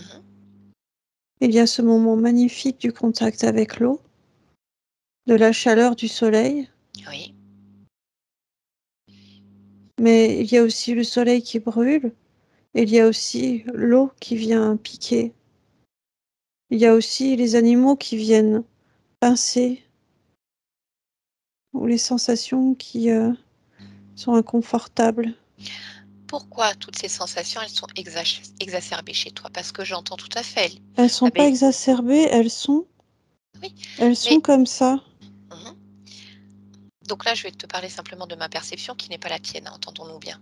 Speaker 2: il y a ce moment magnifique du contact avec l'eau, de la chaleur du soleil,
Speaker 1: Oui,
Speaker 2: mais il y a aussi le soleil qui brûle, et il y a aussi l'eau qui vient piquer. Il y a aussi les animaux qui viennent pincer, ou les sensations qui sont inconfortables.
Speaker 1: pourquoi toutes ces sensations, elles sont exacerbées chez toi? Parce que j'entends tout à fait
Speaker 2: Elles sont
Speaker 1: la
Speaker 2: pas
Speaker 1: baign
Speaker 2: exacerbées,
Speaker 1: oui,
Speaker 2: elles
Speaker 1: mais
Speaker 2: sont comme ça.
Speaker 1: mmh donc là, je vais te parler simplement de ma perception qui n'est pas la tienne, hein, entendons-nous bien.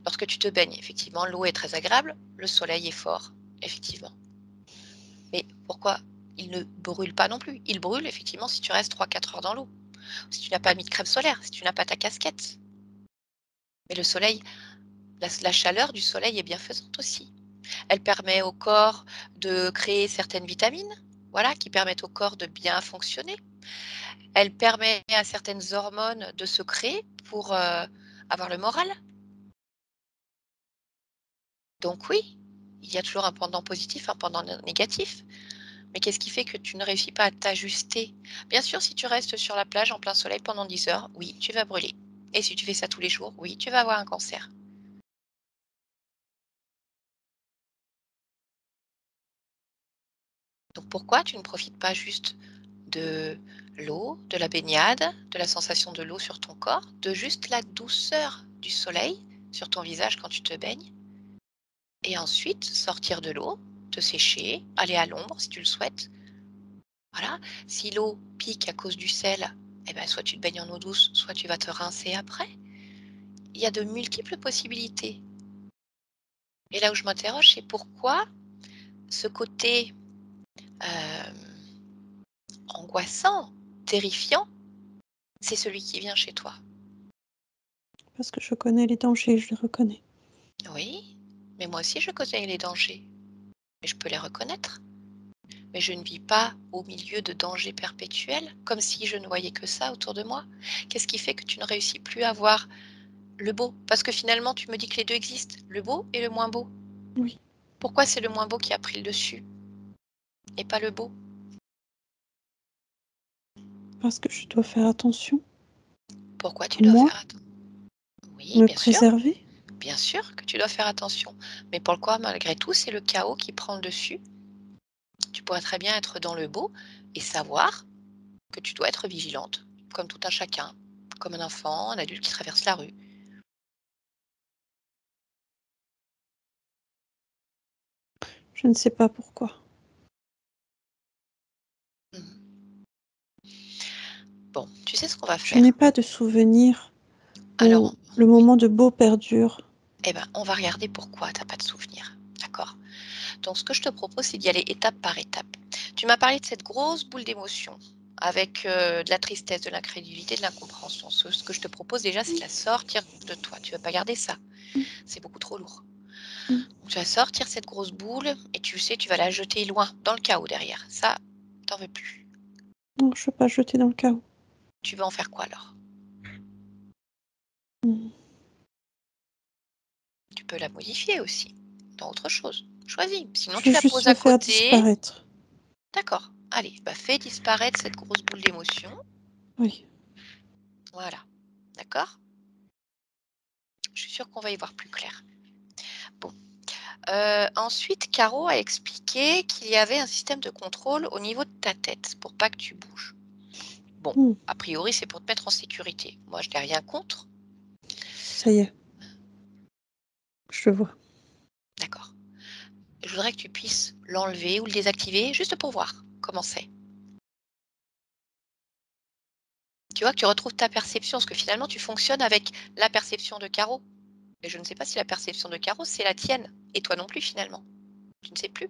Speaker 1: Lorsque tu te baignes, effectivement, l'eau est très agréable, le soleil est fort, effectivement. Mais pourquoi il ne brûle pas non plus? Il brûle effectivement si tu restes 3-4 heures dans l'eau, si tu n'as pas mis de crème solaire, si tu n'as pas ta casquette. Mais le soleil, la chaleur du soleil est bienfaisante aussi. Elle permet au corps de créer certaines vitamines, voilà, qui permettent au corps de bien fonctionner. Elle permet à certaines hormones de se créer pour, avoir le moral. Donc oui, il y a toujours un pendant positif, un pendant négatif. Mais qu'est-ce qui fait que tu ne réussis pas à t'ajuster? Bien sûr, si tu restes sur la plage en plein soleil pendant 10 heures, oui, tu vas brûler. Et si tu fais ça tous les jours, oui, tu vas avoir un cancer. Donc pourquoi tu ne profites pas juste de l'eau, de la baignade, de la sensation de l'eau sur ton corps, de juste la douceur du soleil sur ton visage quand tu te baignes, et ensuite sortir de l'eau, te sécher, aller à l'ombre si tu le souhaites. Voilà. Si l'eau pique à cause du sel, eh ben, soit tu te baignes en eau douce, soit tu vas te rincer après. Il y a de multiples possibilités. Et là où je m'interroge, c'est pourquoi ce côté euh, angoissant, terrifiant, c'est celui qui vient chez toi.
Speaker 2: Parce que je connais les dangers, je les reconnais.
Speaker 1: Oui, mais moi aussi je connais les dangers, mais je peux les reconnaître. Mais je ne vis pas au milieu de dangers perpétuels, comme si je ne voyais que ça autour de moi. Qu'est-ce qui fait que tu ne réussis plus à voir le beau? Parce que finalement, tu me dis que les deux existent, le beau et le moins beau.
Speaker 2: Oui,
Speaker 1: Pourquoi c'est le moins beau qui a pris le dessus et pas le beau?
Speaker 2: parce que je dois faire attention
Speaker 1: Pourquoi tu
Speaker 2: à
Speaker 1: dois
Speaker 2: moi,
Speaker 1: faire attention? Oui,
Speaker 2: me préserver.
Speaker 1: bien sûr que tu dois faire attention. Mais pourquoi malgré tout, c'est le chaos qui prend le dessus? Tu pourrais très bien être dans le beau et savoir que tu dois être vigilante, comme tout un chacun, comme un enfant, un adulte qui traverse la rue.
Speaker 2: Je ne sais pas pourquoi.
Speaker 1: Mmh. Bon, tu sais ce qu'on va
Speaker 2: Je n'ai
Speaker 1: faire?
Speaker 2: pas de souvenir où
Speaker 1: Alors,
Speaker 2: le
Speaker 1: oui,
Speaker 2: moment de beau perdure.
Speaker 1: eh ben, on va regarder pourquoi tu as pas de souvenir, d'accord? Donc ce que je te propose, c'est d'y aller étape par étape. Tu m'as parlé de cette grosse boule d'émotion avec, de la tristesse, de l'incrédulité, de l'incompréhension. Ce que je te propose déjà, c'est de la sortir de toi. Tu ne veux pas garder ça,
Speaker 2: Mm,
Speaker 1: c'est beaucoup trop lourd.
Speaker 2: mm.
Speaker 1: Donc tu vas sortir cette grosse boule et tu sais, tu vas la jeter loin, dans le chaos derrière. Ça, t'en veux plus.
Speaker 2: Non, je ne veux pas jeter dans le chaos.
Speaker 1: Tu veux en faire quoi alors?
Speaker 2: Mm.
Speaker 1: Tu peux la modifier aussi, dans autre chose. Choisis. Sinon,
Speaker 2: Je
Speaker 1: tu
Speaker 2: veux
Speaker 1: la
Speaker 2: juste
Speaker 1: poses
Speaker 2: le
Speaker 1: à
Speaker 2: faire
Speaker 1: côté.
Speaker 2: disparaître.
Speaker 1: D'accord. Allez, bah fais disparaître cette grosse boule d'émotion.
Speaker 2: Oui.
Speaker 1: Voilà. D'accord? Je suis sûre qu'on va y voir plus clair. Bon. Ensuite, Caro a expliqué qu'il y avait un système de contrôle au niveau de ta tête pour pas que tu bouges. Bon,
Speaker 2: Mm.
Speaker 1: a priori, c'est pour te mettre en sécurité. Moi, je n'ai rien contre.
Speaker 2: Ça y est, je le vois.
Speaker 1: D'accord. Je voudrais que tu puisses l'enlever ou le désactiver juste pour voir comment c'est. Tu vois, que tu retrouves ta perception, parce que finalement, tu fonctionnes avec la perception de Caro. Et je ne sais pas si la perception de Caro, c'est la tienne. Et toi non plus, finalement. Tu ne sais plus.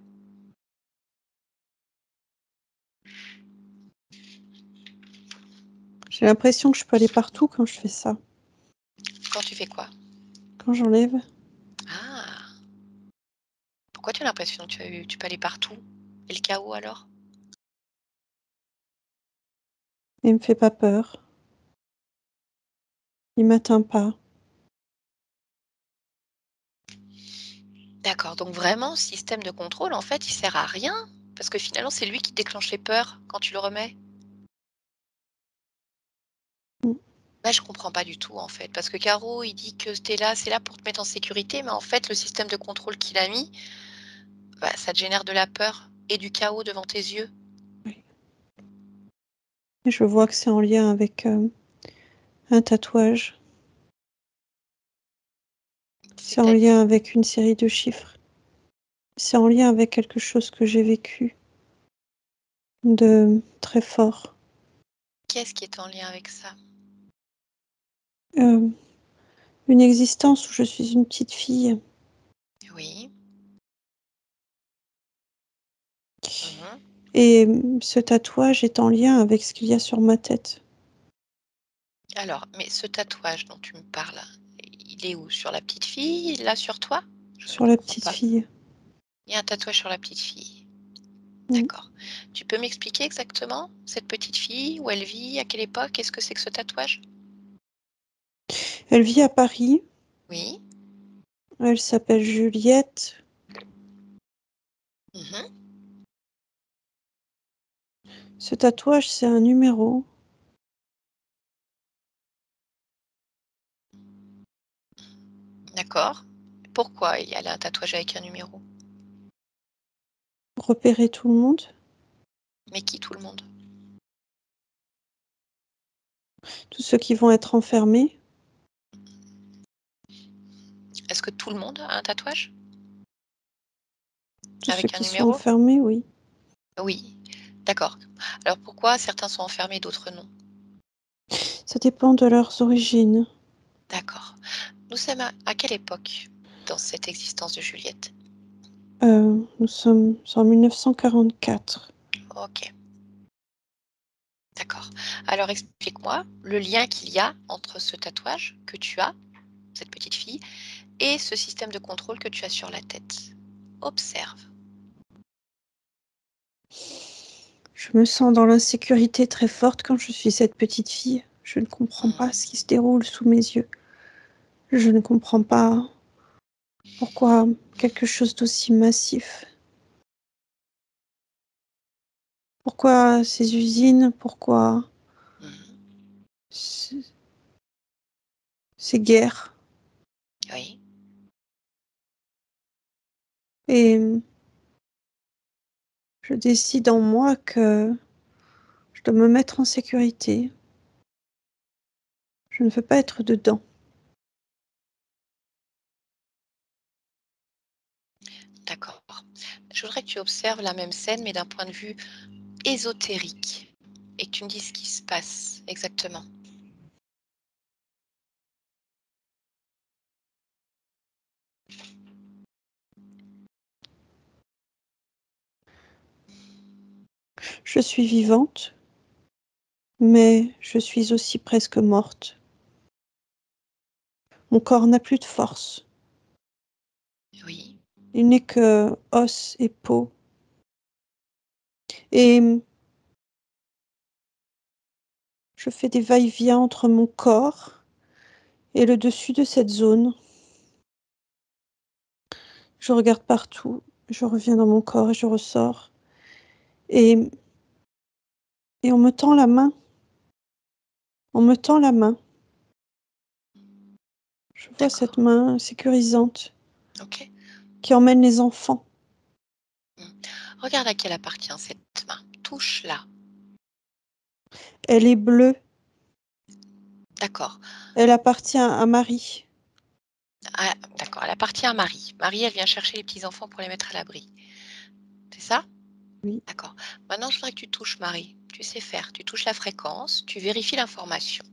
Speaker 2: J'ai l'impression que je peux aller partout quand je fais ça.
Speaker 1: Quand tu fais quoi?
Speaker 2: quand j'enlève.
Speaker 1: Ah! Pourquoi tu as l'impression que tu peux aller partout? Et le chaos alors?
Speaker 2: Il me fait pas peur. Il m'atteint pas.
Speaker 1: D'accord, donc vraiment, ce système de contrôle, en fait, il sert à rien? Parce que finalement, c'est lui qui déclenche les peurs quand tu le remets?
Speaker 2: Mmh.
Speaker 1: Là, je comprends pas du tout, en fait, parce que Caro, il dit que tu là c'est là pour te mettre en sécurité, mais en fait, le système de contrôle qu'il a mis, bah, ça te génère de la peur et du chaos devant tes yeux.
Speaker 2: Oui. Et je vois que c'est en lien avec, un tatouage. C'est en
Speaker 1: C'est-à-dire
Speaker 2: lien avec une série de chiffres. C'est en lien avec quelque chose que j'ai vécu de très fort.
Speaker 1: qu'est-ce qui est en lien avec ça?
Speaker 2: Hem, une existence où je suis une petite fille
Speaker 1: Oui. Mmh.
Speaker 2: et ce tatouage est en lien avec ce qu'il y a sur ma tête.
Speaker 1: Alors, mais ce tatouage dont tu me parles, il est où? Sur la petite fille? Là, sur toi? Je ne
Speaker 2: Sur la
Speaker 1: comprends
Speaker 2: petite
Speaker 1: pas.
Speaker 2: fille.
Speaker 1: Il y a un tatouage sur la petite fille.
Speaker 2: Mmh.
Speaker 1: D'accord. Tu peux m'expliquer exactement cette petite fille, où elle vit, à quelle époque? Qu'est-ce que c'est que ce tatouage?
Speaker 2: Elle vit à Paris,
Speaker 1: Oui.
Speaker 2: elle s'appelle Juliette.
Speaker 1: Mmh.
Speaker 2: Ce tatouage, c'est un numéro
Speaker 1: D'accord. Pourquoi elle a un tatouage avec un numéro?
Speaker 2: pour repérer tout le monde,
Speaker 1: Mais qui tout le monde?
Speaker 2: tous ceux qui vont être enfermés,
Speaker 1: Est-ce que tout le monde a un tatouage
Speaker 2: tous ceux
Speaker 1: avec un
Speaker 2: qui sont
Speaker 1: numéro?
Speaker 2: enfermés, oui.
Speaker 1: Oui. D'accord. Alors pourquoi certains sont enfermés, d'autres non?
Speaker 2: Ça dépend de leurs origines.
Speaker 1: D'accord. Nous sommes à quelle époque dans cette existence de Juliette?
Speaker 2: Nous sommes en 1944.
Speaker 1: OK, d'accord. Alors explique-moi le lien qu'il y a entre ce tatouage que tu as, cette petite fille, et ce système de contrôle que tu as sur la tête. Observe.
Speaker 2: Je me sens dans l'insécurité très forte quand je suis cette petite fille. Je ne comprends pas ce
Speaker 1: Mmh.
Speaker 2: qui se déroule sous mes yeux. Je ne comprends pas pourquoi quelque chose d'aussi massif. Pourquoi ces usines? Pourquoi
Speaker 1: Mmh.
Speaker 2: ce ces guerres?
Speaker 1: Oui,
Speaker 2: Et je décide en moi que je dois me mettre en sécurité. Je ne veux pas être dedans.
Speaker 1: d'accord. Je voudrais que tu observes la même scène, mais d'un point de vue ésotérique et que tu me dises ce qui se passe exactement.
Speaker 2: Je suis vivante, mais je suis aussi presque morte. Mon corps n'a plus de force.
Speaker 1: Oui,
Speaker 2: Il n'est que os et peau. Et je fais des va-et-vient entre mon corps et le dessus de cette zone. Je regarde partout, je reviens dans mon corps et je ressors. Et et on me tend la main, on me tend la main. Je vois cette
Speaker 1: d'accord.
Speaker 2: main sécurisante
Speaker 1: OK.
Speaker 2: qui emmène les enfants.
Speaker 1: Mmh. Regarde à qui elle appartient cette main. Touche-la.
Speaker 2: Elle est bleue,
Speaker 1: D'accord.
Speaker 2: elle appartient à Marie.
Speaker 1: Ah, d'accord, elle appartient à Marie. Marie, elle vient chercher les petits-enfants pour les mettre à l'abri. C'est ça?
Speaker 2: Oui,
Speaker 1: D'accord. Maintenant, je voudrais que tu touches Marie. Tu sais faire. Tu touches la fréquence, tu vérifies l'information.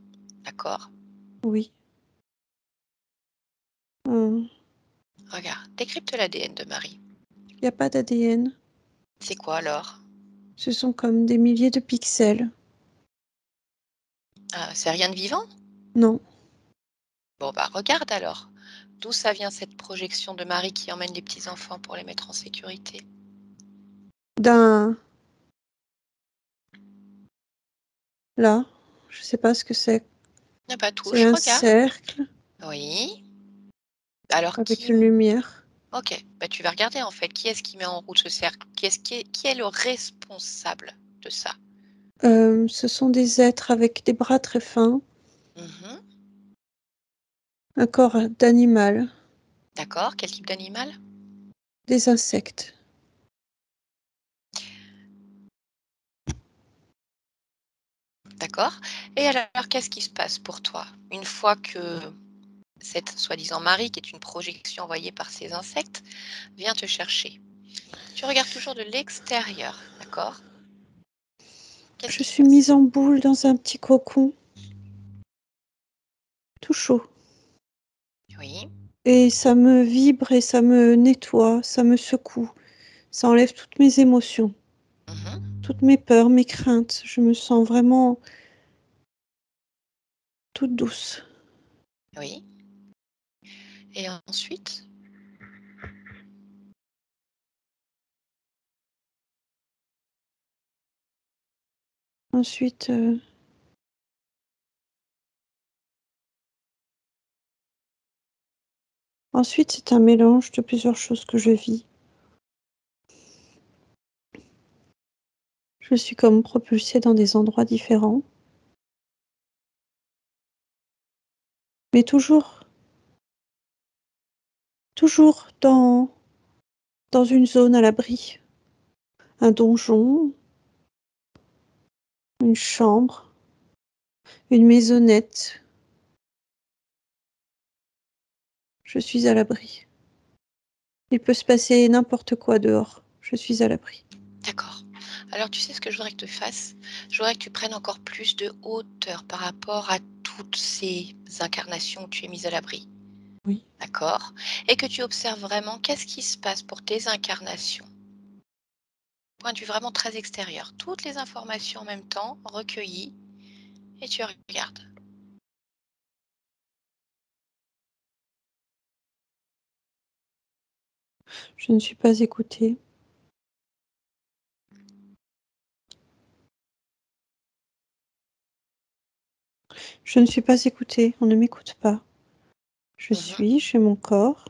Speaker 1: D'accord?
Speaker 2: oui. Il
Speaker 1: Regarde, décrypte l'ADN de Marie.
Speaker 2: y a pas d'ADN.
Speaker 1: C'est quoi alors?
Speaker 2: Ce sont comme des milliers de pixels.
Speaker 1: Ah, c'est rien de vivant?
Speaker 2: Non,
Speaker 1: Bon, bah regarde alors. D'où ça vient cette projection de Marie qui emmène les petits-enfants pour les mettre en sécurité?
Speaker 2: D'un... Là, je sais pas ce que c'est.
Speaker 1: Ah bah,
Speaker 2: C'est
Speaker 1: touche,
Speaker 2: un
Speaker 1: regarde.
Speaker 2: cercle
Speaker 1: Oui. Alors
Speaker 2: avec
Speaker 1: qui
Speaker 2: une lumière.
Speaker 1: OK, bah, tu vas regarder, en fait, qui est-ce qui met en route ce cercle? Qui est le responsable de ça?
Speaker 2: Ce sont des êtres avec des bras très fins,
Speaker 1: Mmh.
Speaker 2: un corps d'animal,
Speaker 1: D'accord, quel type d'animal?
Speaker 2: des insectes.
Speaker 1: D'accord, et alors qu'est-ce qui se passe pour toi? Une fois que cette soi-disant Marie, qui est une projection envoyée par ces insectes, vient te chercher. Tu regardes toujours de l'extérieur, d'accord? Qu'est-ce
Speaker 2: Je
Speaker 1: qui se
Speaker 2: suis mise
Speaker 1: passe?
Speaker 2: en boule dans un petit cocon, tout chaud.
Speaker 1: Oui.
Speaker 2: Et ça me vibre et ça me nettoie, ça me secoue. Ça enlève toutes mes émotions,
Speaker 1: Mmh.
Speaker 2: toutes mes peurs, mes craintes. Je me sens vraiment toute douce.
Speaker 1: Oui, et ensuite?
Speaker 2: Ensuite, c'est un mélange de plusieurs choses que je vis. Je suis comme propulsée dans des endroits différents, mais toujours dans une zone à l'abri. Un donjon, une chambre, une maisonnette. Je suis à l'abri. Il peut se passer n'importe quoi dehors. Je suis à l'abri.
Speaker 1: D'accord. Alors tu sais ce que je voudrais que tu fasses? Je voudrais que tu prennes encore plus de hauteur par rapport à toutes ces incarnations où tu es mise à l'abri.
Speaker 2: Oui.
Speaker 1: D'accord? Et que tu observes vraiment qu'est-ce qui se passe pour tes incarnations. Point de vue vraiment très extérieur. Toutes les informations en même temps recueillies et tu regardes.
Speaker 2: Je ne suis pas écoutée. Je ne suis pas écoutée. On ne m'écoute pas. Je
Speaker 1: Mhm.
Speaker 2: suis chez mon corps.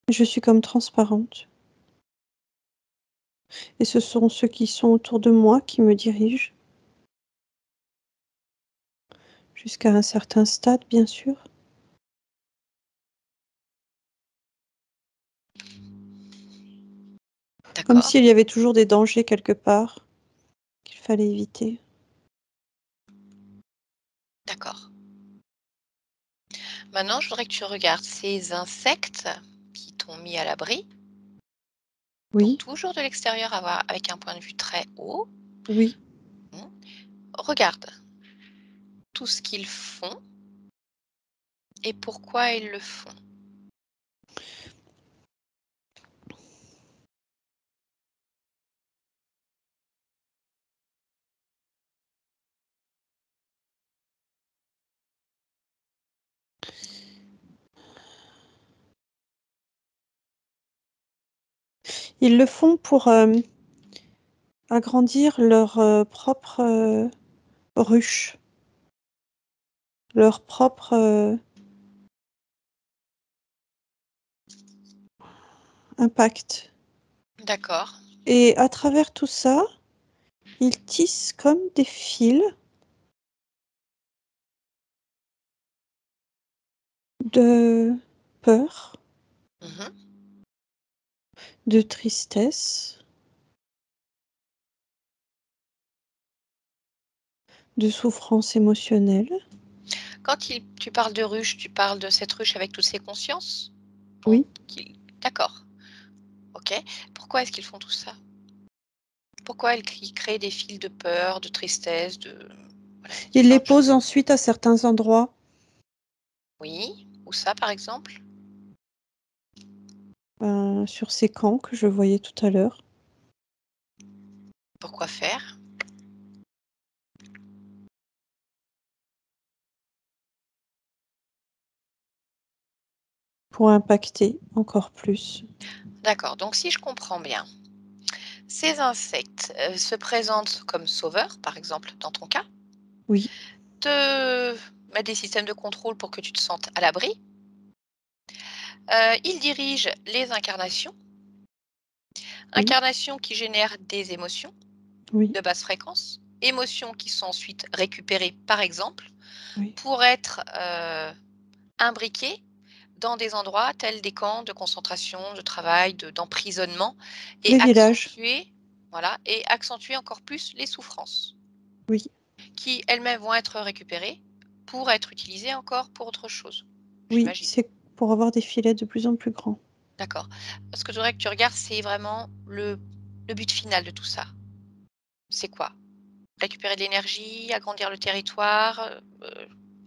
Speaker 2: Je suis comme transparente. Et ce sont ceux qui sont autour de moi qui me dirigent. Jusqu'à un certain stade, bien sûr. Comme
Speaker 1: D'accord,
Speaker 2: s'il y avait toujours des dangers quelque part qu'il fallait éviter.
Speaker 1: d'accord. Maintenant, je voudrais que tu regardes ces insectes qui t'ont mis à l'abri. Donc
Speaker 2: Oui,
Speaker 1: toujours de l'extérieur avec un point de vue très haut.
Speaker 2: oui.
Speaker 1: Hmm. Regarde tout ce qu'ils font et pourquoi ils le font.
Speaker 2: Ils le font pour agrandir leur propre ruche, leur propre impact.
Speaker 1: D'accord,
Speaker 2: Et à travers tout ça, ils tissent comme des fils de peur,
Speaker 1: mhm.
Speaker 2: de tristesse, de souffrance émotionnelle.
Speaker 1: Quand tu parles de ruche, tu parles de cette ruche avec toutes ces consciences? Donc,
Speaker 2: Oui.
Speaker 1: d'accord, ok. Pourquoi est-ce qu'ils font tout ça? Pourquoi ils créent des fils de peur, de tristesse, de voilà,
Speaker 2: Ils les
Speaker 1: différentes
Speaker 2: posent
Speaker 1: choses?
Speaker 2: ensuite à certains endroits,
Speaker 1: Oui, ou ça par exemple?
Speaker 2: sur ces camps que je voyais tout à l'heure.
Speaker 1: Pourquoi faire?
Speaker 2: pour impacter encore plus.
Speaker 1: D'accord, donc si je comprends bien, ces insectes, se présentent comme sauveurs, par exemple, dans ton cas,
Speaker 2: Oui,
Speaker 1: te mettent des systèmes de contrôle pour que tu te sentes à l'abri. Ils dirigent les incarnations,
Speaker 2: oui,
Speaker 1: incarnations qui génèrent des émotions
Speaker 2: oui,
Speaker 1: de basse fréquence, émotions qui sont ensuite récupérées, par exemple,
Speaker 2: oui.
Speaker 1: pour être, imbriquées dans des endroits tels des camps de concentration, de travail, d'emprisonnement et
Speaker 2: Les villages,
Speaker 1: accentuer voilà et accentuer encore plus les souffrances
Speaker 2: oui,
Speaker 1: qui elles-mêmes vont être récupérées pour être utilisées encore pour autre chose,
Speaker 2: oui,
Speaker 1: j'imagine?
Speaker 2: c'est pour avoir des filets de plus en plus grands.
Speaker 1: D'accord. Ce que je voudrais que tu regardes, c'est vraiment le but final de tout ça. C'est quoi? Récupérer de l'énergie, agrandir le territoire,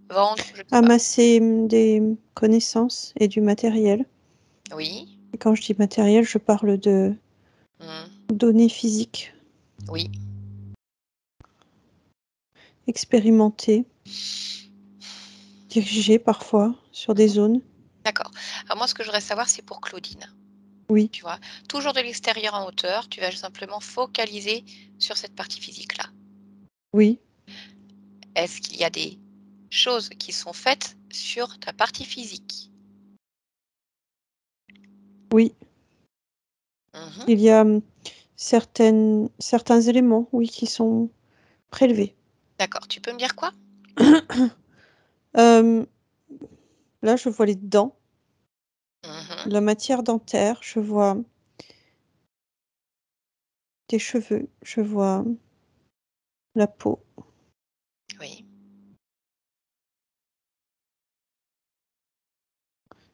Speaker 1: vendre, je ne sais pas.
Speaker 2: Amasser, des connaissances et du matériel.
Speaker 1: Oui.
Speaker 2: Et quand je dis matériel, je parle de
Speaker 1: Mmh.
Speaker 2: données physiques,
Speaker 1: Oui.
Speaker 2: expérimentées, dirigées parfois sur des
Speaker 1: Mmh.
Speaker 2: zones.
Speaker 1: D'accord. Alors moi, ce que je voudrais savoir, c'est pour Claudine,
Speaker 2: Oui,
Speaker 1: tu vois? Toujours de l'extérieur en hauteur, tu vas simplement focaliser sur cette partie physique-là.
Speaker 2: oui,
Speaker 1: Est-ce qu'il y a des choses qui sont faites sur ta partie physique?
Speaker 2: oui.
Speaker 1: Mmh.
Speaker 2: Il y a, certains éléments, oui, qui sont prélevés.
Speaker 1: D'accord. Tu peux me dire quoi?
Speaker 2: Hem, Là, je vois les dents,
Speaker 1: Mmh.
Speaker 2: la matière dentaire, je vois des cheveux, je vois la peau,
Speaker 1: Oui.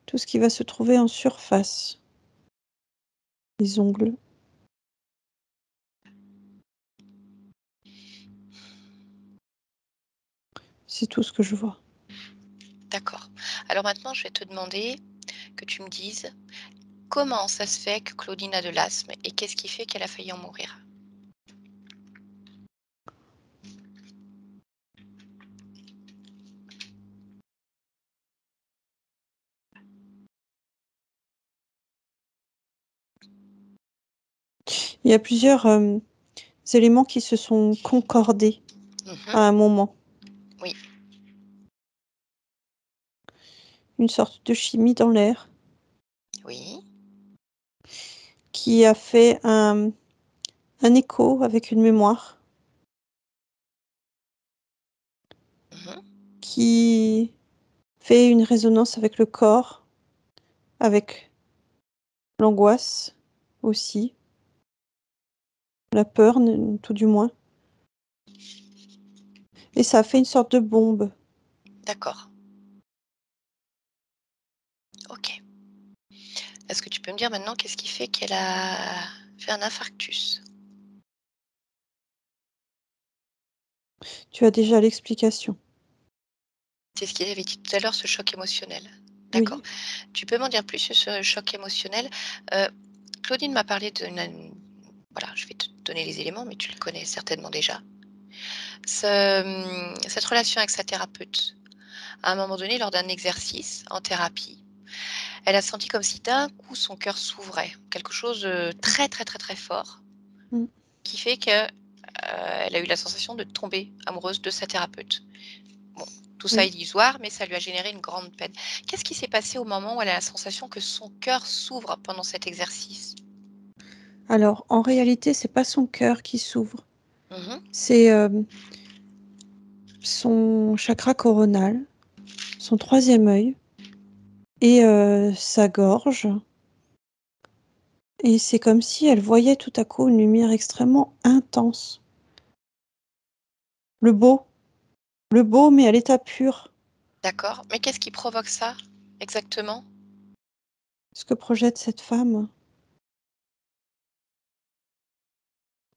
Speaker 2: tout ce qui va se trouver en surface, les ongles. C'est tout ce que je vois.
Speaker 1: D'accord. Alors maintenant, je vais te demander que tu me dises comment ça se fait que Claudine a de l'asthme et qu'est-ce qui fait qu'elle a failli en mourir?
Speaker 2: Il y a plusieurs, éléments qui se sont concordés
Speaker 1: Mmh.
Speaker 2: à un moment.
Speaker 1: Oui.
Speaker 2: Une sorte de chimie dans l'air
Speaker 1: Oui.
Speaker 2: qui a fait un écho avec une mémoire,
Speaker 1: Mmh.
Speaker 2: qui fait une résonance avec le corps, avec l'angoisse aussi, la peur, tout du moins. Et ça a fait une sorte de bombe.
Speaker 1: D'accord. OK. Est-ce que tu peux me dire maintenant qu'est-ce qui fait qu'elle a fait un infarctus?
Speaker 2: Tu as déjà l'explication.
Speaker 1: C'est ce qu'il avait dit tout à l'heure, ce choc émotionnel. D'accord.
Speaker 2: Oui,
Speaker 1: Tu peux m'en dire plus sur ce choc émotionnel? Heu, Claudine m'a parlé voilà, je vais te donner les éléments, mais tu le connais certainement déjà. Cette relation avec sa thérapeute, à un moment donné, lors d'un exercice en thérapie, elle a senti comme si d'un coup son cœur s'ouvrait. Quelque chose de très, très, très, très fort
Speaker 2: mmh,
Speaker 1: qui fait que, elle a eu la sensation de tomber amoureuse de sa thérapeute. Bon, tout ça est
Speaker 2: oui.
Speaker 1: illusoire, mais ça lui a généré une grande peine. Qu'est-ce qui s'est passé au moment où elle a la sensation que son cœur s'ouvre pendant cet exercice?
Speaker 2: Alors, en réalité, c'est pas son cœur qui s'ouvre,
Speaker 1: Mmh.
Speaker 2: c'est, son chakra coronal, son troisième œil et sa gorge, et c'est comme si elle voyait tout à coup une lumière extrêmement intense. Le beau, le beau, mais à l'état pur,
Speaker 1: D'accord, mais qu'est-ce qui provoque ça exactement?
Speaker 2: ce que projette cette femme,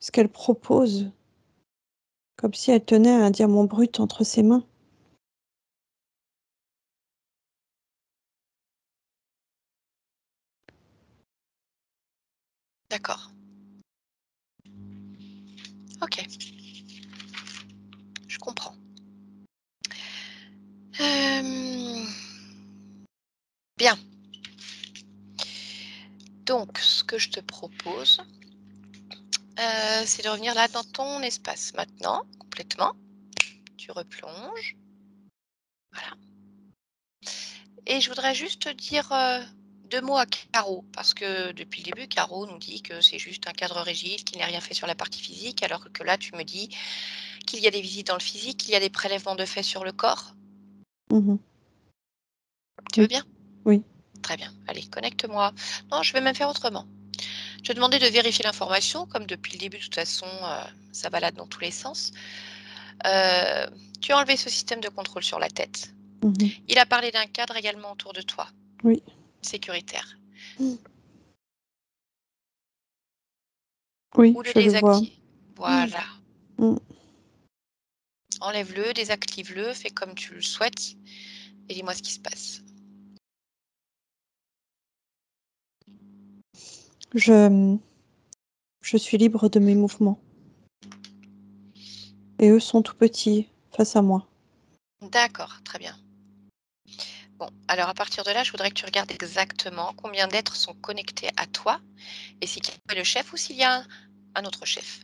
Speaker 2: ce qu'elle propose, comme si elle tenait un diamant brut entre ses mains.
Speaker 1: D'accord, OK, je comprends. Hem, bien. Donc, ce que je te propose, c'est de revenir là dans ton espace maintenant, complètement. Tu replonges. Voilà. Et je voudrais juste te dire 2 mots à Caro, parce que depuis le début, Caro nous dit que c'est juste un cadre rigide, qu'il n'est rien fait sur la partie physique, alors que là, tu me dis qu'il y a des visites dans le physique, qu'il y a des prélèvements de fait sur le corps.
Speaker 2: Mmh.
Speaker 1: Tu veux
Speaker 2: Oui,
Speaker 1: bien?
Speaker 2: oui.
Speaker 1: Très bien. Allez, connecte-moi. Non, je vais même faire autrement. Je vais demander de vérifier l'information, comme depuis le début, de toute façon, ça balade dans tous les sens. Heu, Tu as enlevé ce système de contrôle sur la tête.
Speaker 2: Mmh.
Speaker 1: Il a parlé d'un cadre également autour de toi,
Speaker 2: Oui.
Speaker 1: sécuritaire.
Speaker 2: Mmh. Oui,
Speaker 1: Ou le
Speaker 2: je le vois.
Speaker 1: désactiver. Voilà.
Speaker 2: Mmh.
Speaker 1: Enlève-le, désactive-le, fais comme tu le souhaites et dis-moi ce qui se passe.
Speaker 2: Je je suis libre de mes mouvements et eux sont tout petits face à moi.
Speaker 1: D'accord, très bien. Bon, alors à partir de là, je voudrais que tu regardes exactement combien d'êtres sont connectés à toi et si tu es le chef ou s'il y a un autre chef.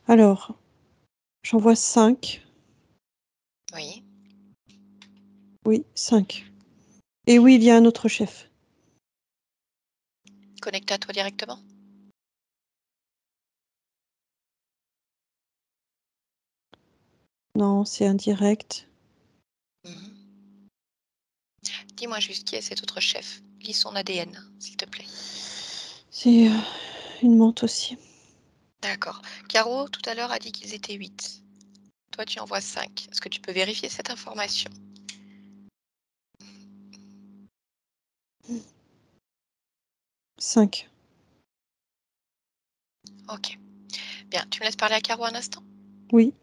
Speaker 2: Alors, j'en vois 5.
Speaker 1: Oui.
Speaker 2: Oui, 5. Et oui, il y a un autre chef.
Speaker 1: Connecté à toi directement?
Speaker 2: Non, c'est indirect.
Speaker 1: Mhm. Dis-moi juste qui est cet autre chef. Lis son ADN, s'il te plaît.
Speaker 2: C'est, une menthe aussi.
Speaker 1: D'accord. Caro, tout à l'heure, a dit qu'ils étaient 8. Toi, tu en vois 5. Est-ce que tu peux vérifier cette information?
Speaker 2: 5.
Speaker 1: Ok. Bien, tu me laisses parler à Caro un instant?
Speaker 2: Oui.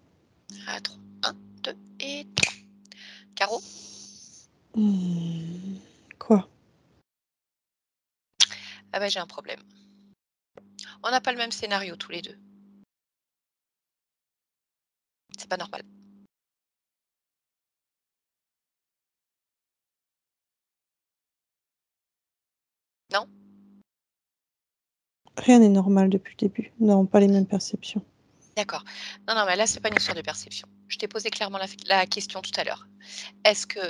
Speaker 1: À 3. 1, 2 et 3. Caro?
Speaker 2: Mmh. Quoi?
Speaker 1: Ah ben j'ai un problème. On n'a pas le même scénario tous les deux. C'est pas normal. Non?
Speaker 2: Rien n'est normal depuis le début. Nous n'avons pas les mêmes perceptions.
Speaker 1: D'accord. Non, non, mais là, c'est pas une histoire de perception. Je t'ai posé clairement la question tout à l'heure. Est-ce que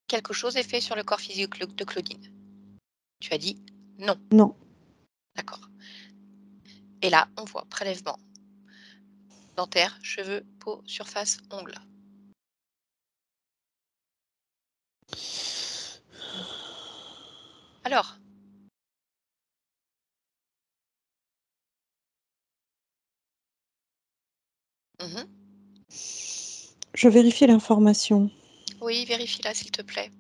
Speaker 1: quelque chose est fait sur le corps physique de Claudine? Tu as dit non.
Speaker 2: Non.
Speaker 1: D'accord. Et là, on voit prélèvement dentaire, cheveux, peau, surface, ongles. Alors? Mhm.
Speaker 2: Je vérifie l'information.
Speaker 1: Oui, vérifie-la, s'il te plaît.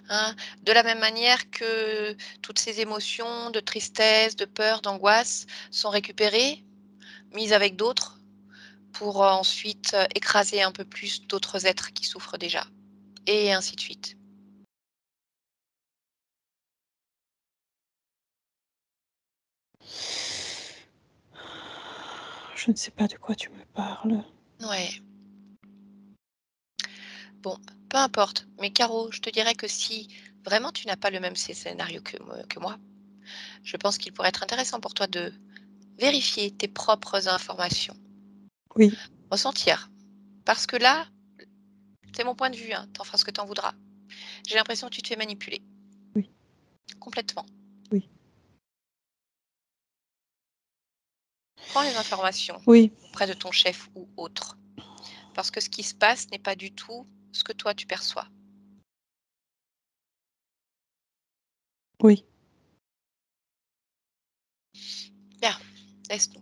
Speaker 1: Hein, de la même manière que toutes ces émotions de tristesse, de peur, d'angoisse sont récupérées, mises avec d'autres, pour ensuite écraser un peu plus d'autres êtres qui souffrent déjà, et ainsi de suite.
Speaker 2: Je ne sais pas de quoi tu me parles.
Speaker 1: Ouais, bon, peu importe. Mais Caro, je te dirais que si vraiment tu n'as pas le même scénario que moi, je pense qu'il pourrait être intéressant pour toi de vérifier tes propres informations,
Speaker 2: Oui,
Speaker 1: ressentir. Parce que là, c'est mon point de vue, hein, t'en feras ce que t'en voudras. J'ai l'impression que tu te fais manipuler,
Speaker 2: oui,
Speaker 1: complètement.
Speaker 2: oui.
Speaker 1: Prends les informations
Speaker 2: Oui,
Speaker 1: auprès de ton chef ou autre, parce que ce qui se passe n'est pas du tout ce que toi tu perçois.
Speaker 2: oui.
Speaker 1: Bien, laisse-nous.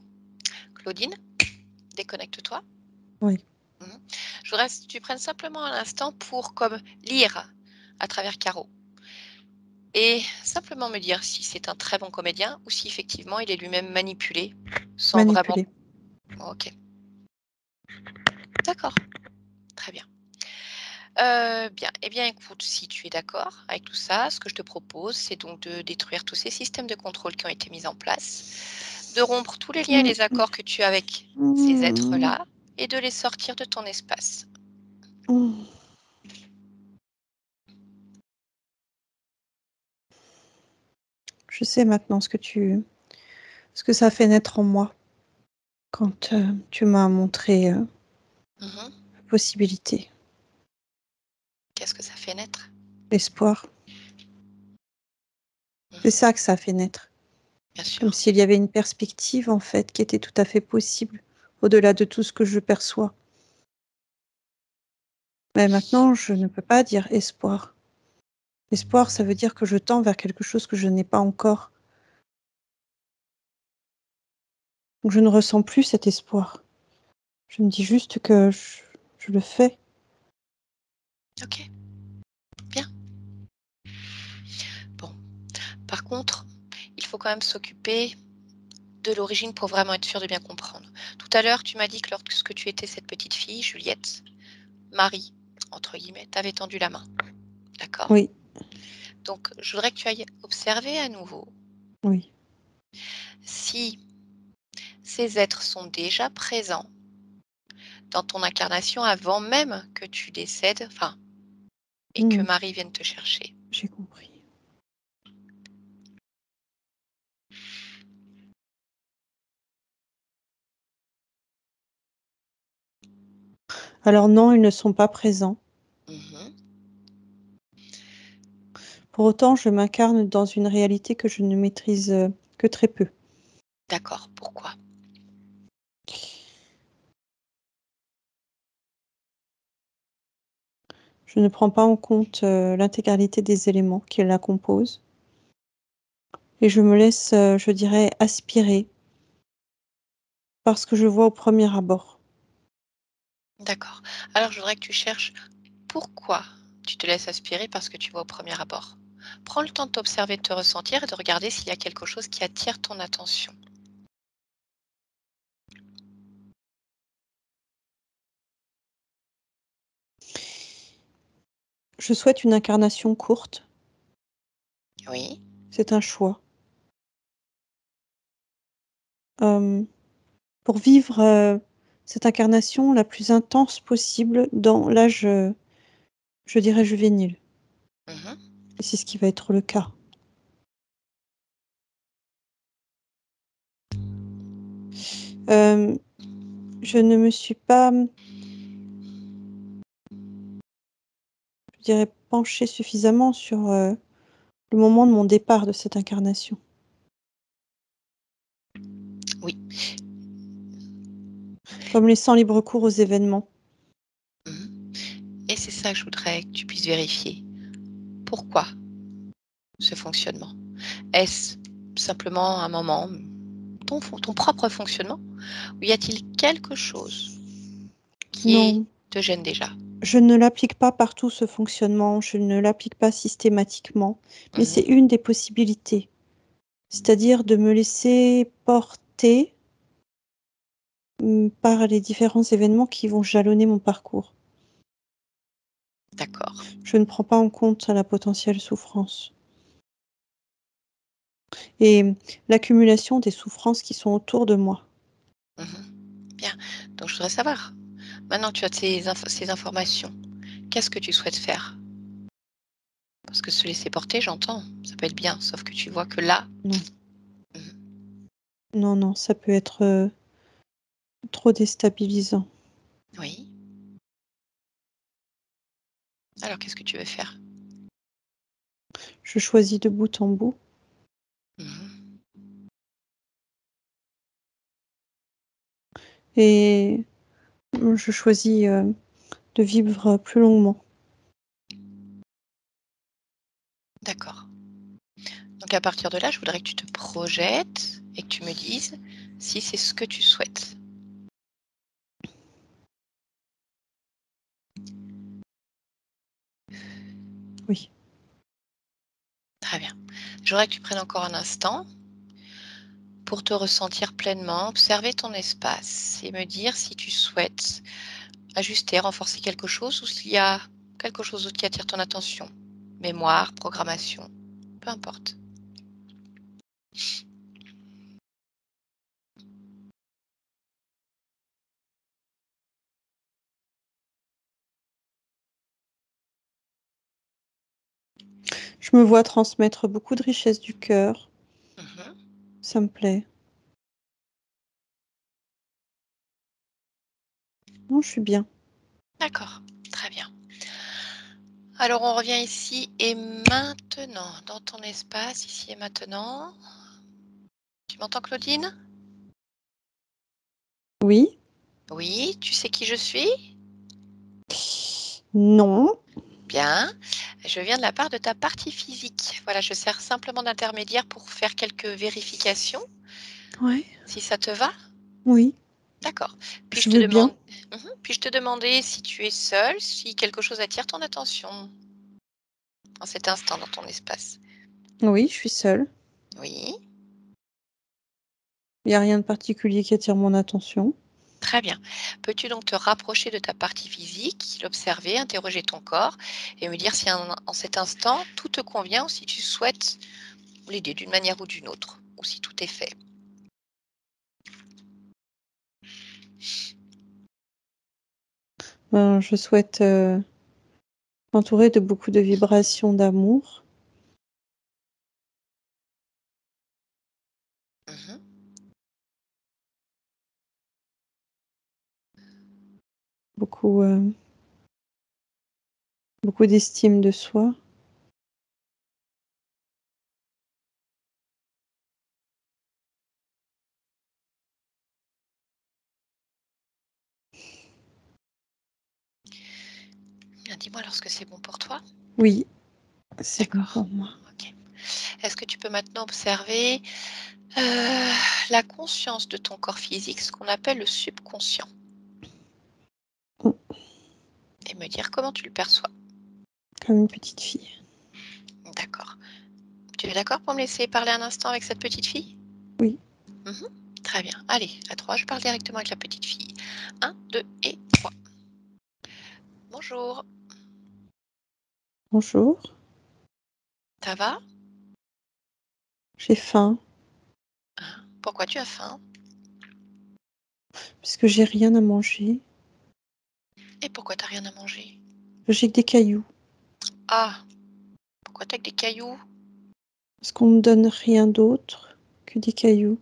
Speaker 1: Claudine, déconnecte-toi.
Speaker 2: Oui.
Speaker 1: Mhm. Je voudrais que tu prennes simplement un instant pour comme lire à travers Caro et simplement me dire si c'est un très bon comédien ou si effectivement il est lui-même manipulé sans vraiment.
Speaker 2: Manipulé.
Speaker 1: Ok, d'accord, très bien. Bien, eh bien écoute, si tu es d'accord avec tout ça, ce que je te propose, c'est donc de détruire tous ces systèmes de contrôle qui ont été mis en place, de rompre tous les liens et
Speaker 2: Mmh,
Speaker 1: les accords que tu as avec ces
Speaker 2: mmh,
Speaker 1: êtres-là et de les sortir de ton espace.
Speaker 2: mmh. Je sais maintenant ce que ça a fait naître en moi quand tu m'as montré
Speaker 1: Mhm.
Speaker 2: la possibilité,
Speaker 1: Qu'est-ce que ça fait naître?
Speaker 2: l'espoir. C'est
Speaker 1: Mhm.
Speaker 2: ça que ça a fait naître.
Speaker 1: Bien
Speaker 2: Comme
Speaker 1: sûr.
Speaker 2: s'il y avait une perspective, en fait, qui était tout à fait possible, au-delà de tout ce que je perçois. Mais maintenant, je ne peux pas dire espoir. Espoir, ça veut dire que je tends vers quelque chose que je n'ai pas encore. Donc je ne ressens plus cet espoir. Je me dis juste que je le fais.
Speaker 1: Ok, bien. Bon. Par contre, il faut quand même s'occuper de l'origine pour vraiment être sûr de bien comprendre. Tout à l'heure, tu m'as dit que lorsque tu étais cette petite fille, Juliette, Marie, entre guillemets, t'avait tendu la main. D'accord?
Speaker 2: Oui,
Speaker 1: Donc, je voudrais que tu ailles observer à nouveau
Speaker 2: oui.
Speaker 1: si ces êtres sont déjà présents dans ton incarnation avant même que tu décèdes, enfin, et que
Speaker 2: Mmh,
Speaker 1: Marie vienne te chercher.
Speaker 2: j'ai compris. Alors non, ils ne sont pas présents.
Speaker 1: Mhm.
Speaker 2: Pour autant, je m'incarne dans une réalité que je ne maîtrise que très peu.
Speaker 1: D'accord. Pourquoi?
Speaker 2: Je ne prends pas en compte l'intégralité des éléments qui la composent et je me laisse, je dirais, aspirer par ce que je vois au premier abord.
Speaker 1: D'accord. Alors, je voudrais que tu cherches pourquoi tu te laisses aspirer par ce que tu vois au premier abord. Prends le temps de t'observer, de te ressentir et de regarder s'il y a quelque chose qui attire ton attention.
Speaker 2: Je souhaite une incarnation courte,
Speaker 1: Oui,
Speaker 2: c'est un choix, hem, pour vivre, cette incarnation la plus intense possible dans l'âge, je dirais juvénile
Speaker 1: mhm,
Speaker 2: et c'est ce qui va être le cas. Hem, je ne me suis pas, je dirais, penchée suffisamment sur, le moment de mon départ de cette incarnation.
Speaker 1: oui.
Speaker 2: Comme laissant libre cours aux événements.
Speaker 1: Mhm. Et c'est ça que je voudrais que tu puisses vérifier. Pourquoi ce fonctionnement? Est-ce simplement un moment, ton propre fonctionnement, ou y a-t-il quelque chose qui
Speaker 2: Non,
Speaker 1: te gêne déjà?
Speaker 2: je ne l'applique pas partout ce fonctionnement, je ne l'applique pas systématiquement, mais c'est
Speaker 1: Mhm,
Speaker 2: une des possibilités. C'est-à-dire de me laisser porter, par les différents événements qui vont jalonner mon parcours.
Speaker 1: d'accord.
Speaker 2: Je ne prends pas en compte la potentielle souffrance et l'accumulation des souffrances qui sont autour de moi.
Speaker 1: Mhm. Bien. Donc je voudrais savoir, maintenant que tu as ces informations, qu'est-ce que tu souhaites faire? Parce que se laisser porter, j'entends, ça peut être bien, sauf que tu vois que là.
Speaker 2: Non,
Speaker 1: Mhm.
Speaker 2: non, non, ça peut être, trop déstabilisant.
Speaker 1: Oui. Alors qu'est-ce que tu veux faire?
Speaker 2: Je choisis de bout en bout
Speaker 1: Mhm.
Speaker 2: et je choisis, de vivre plus longuement.
Speaker 1: D'accord. Donc à partir de là, je voudrais que tu te projettes et que tu me dises si c'est ce que tu souhaites.
Speaker 2: Oui.
Speaker 1: Très bien. Je voudrais que tu prennes encore un instant pour te ressentir pleinement, observer ton espace et me dire si tu souhaites ajuster, renforcer quelque chose ou s'il y a quelque chose d'autre qui attire ton attention. Mémoire, programmation, peu importe.
Speaker 2: Je me vois transmettre beaucoup de richesses du cœur, Ça me plaît. Non, je suis bien.
Speaker 1: D'accord, très bien. Alors on revient ici et maintenant, dans ton espace, ici et maintenant. Tu m'entends, Claudine?
Speaker 2: Oui?
Speaker 1: Oui, tu sais qui je suis?
Speaker 2: Non.
Speaker 1: Bien. Je viens de la part de ta partie physique. Voilà, je sers simplement d'intermédiaire pour faire quelques vérifications,
Speaker 2: Ouais.
Speaker 1: si ça te va?
Speaker 2: Oui.
Speaker 1: D'accord.
Speaker 2: Je veux bien.
Speaker 1: Puis-je te demander si tu es seule, si quelque chose attire ton attention en cet instant dans ton espace?
Speaker 2: Oui, je suis seule.
Speaker 1: Oui,
Speaker 2: Il y a rien de particulier qui attire mon attention.
Speaker 1: très bien. Peux-tu donc te rapprocher de ta partie physique, l'observer, interroger ton corps et me dire si en cet instant tout te convient ou si tu souhaites l'aider d'une manière ou d'une autre, ou si tout est fait?
Speaker 2: Ben, je souhaite, m'entourer de beaucoup de vibrations d'amour,
Speaker 1: Mmh.
Speaker 2: beaucoup, beaucoup d'estime de soi.
Speaker 1: Bien, dis-moi lorsque c'est bon pour toi?
Speaker 2: Oui, c'est bon
Speaker 1: D'accord,
Speaker 2: pour moi.
Speaker 1: OK. Est-ce que tu peux maintenant observer, la conscience de ton corps physique, ce qu'on appelle le subconscient,
Speaker 2: Mmh,
Speaker 1: et me dire comment tu le perçois?
Speaker 2: comme une petite fille.
Speaker 1: D'accord. Tu es d'accord pour me laisser parler un instant avec cette petite fille?
Speaker 2: Oui.
Speaker 1: Mmh. Très bien. Allez, à 3, je parle directement avec la petite fille. Un, 2 et 3. Bonjour,
Speaker 2: Bonjour,
Speaker 1: ça va?
Speaker 2: j'ai faim,
Speaker 1: Hein? Pourquoi tu as faim?
Speaker 2: puisque j'ai rien à manger.
Speaker 1: Et pourquoi tu as rien à manger?
Speaker 2: J'ai que des cailloux,
Speaker 1: Ah! Pourquoi tu as que des cailloux?
Speaker 2: parce qu'on me donne rien d'autre que des cailloux.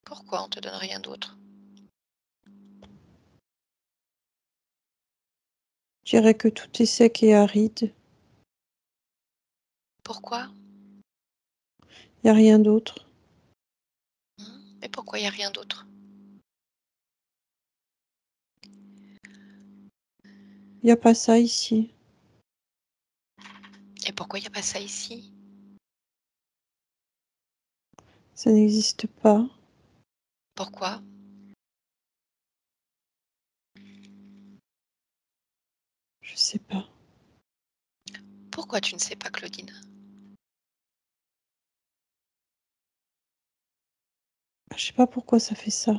Speaker 1: Pourquoi on te donne rien d'autre?
Speaker 2: Je dirais que tout est sec et aride.
Speaker 1: Pourquoi?
Speaker 2: Il y a rien d'autre.
Speaker 1: Mmh. Mais pourquoi il y a rien d'autre?
Speaker 2: Il y a pas ça ici.
Speaker 1: Et pourquoi il y a pas ça ici?
Speaker 2: Ça n'existe pas.
Speaker 1: Pourquoi?
Speaker 2: Je sais pas.
Speaker 1: Pourquoi tu ne sais pas, Claudine?
Speaker 2: Je sais pas pourquoi ça fait ça.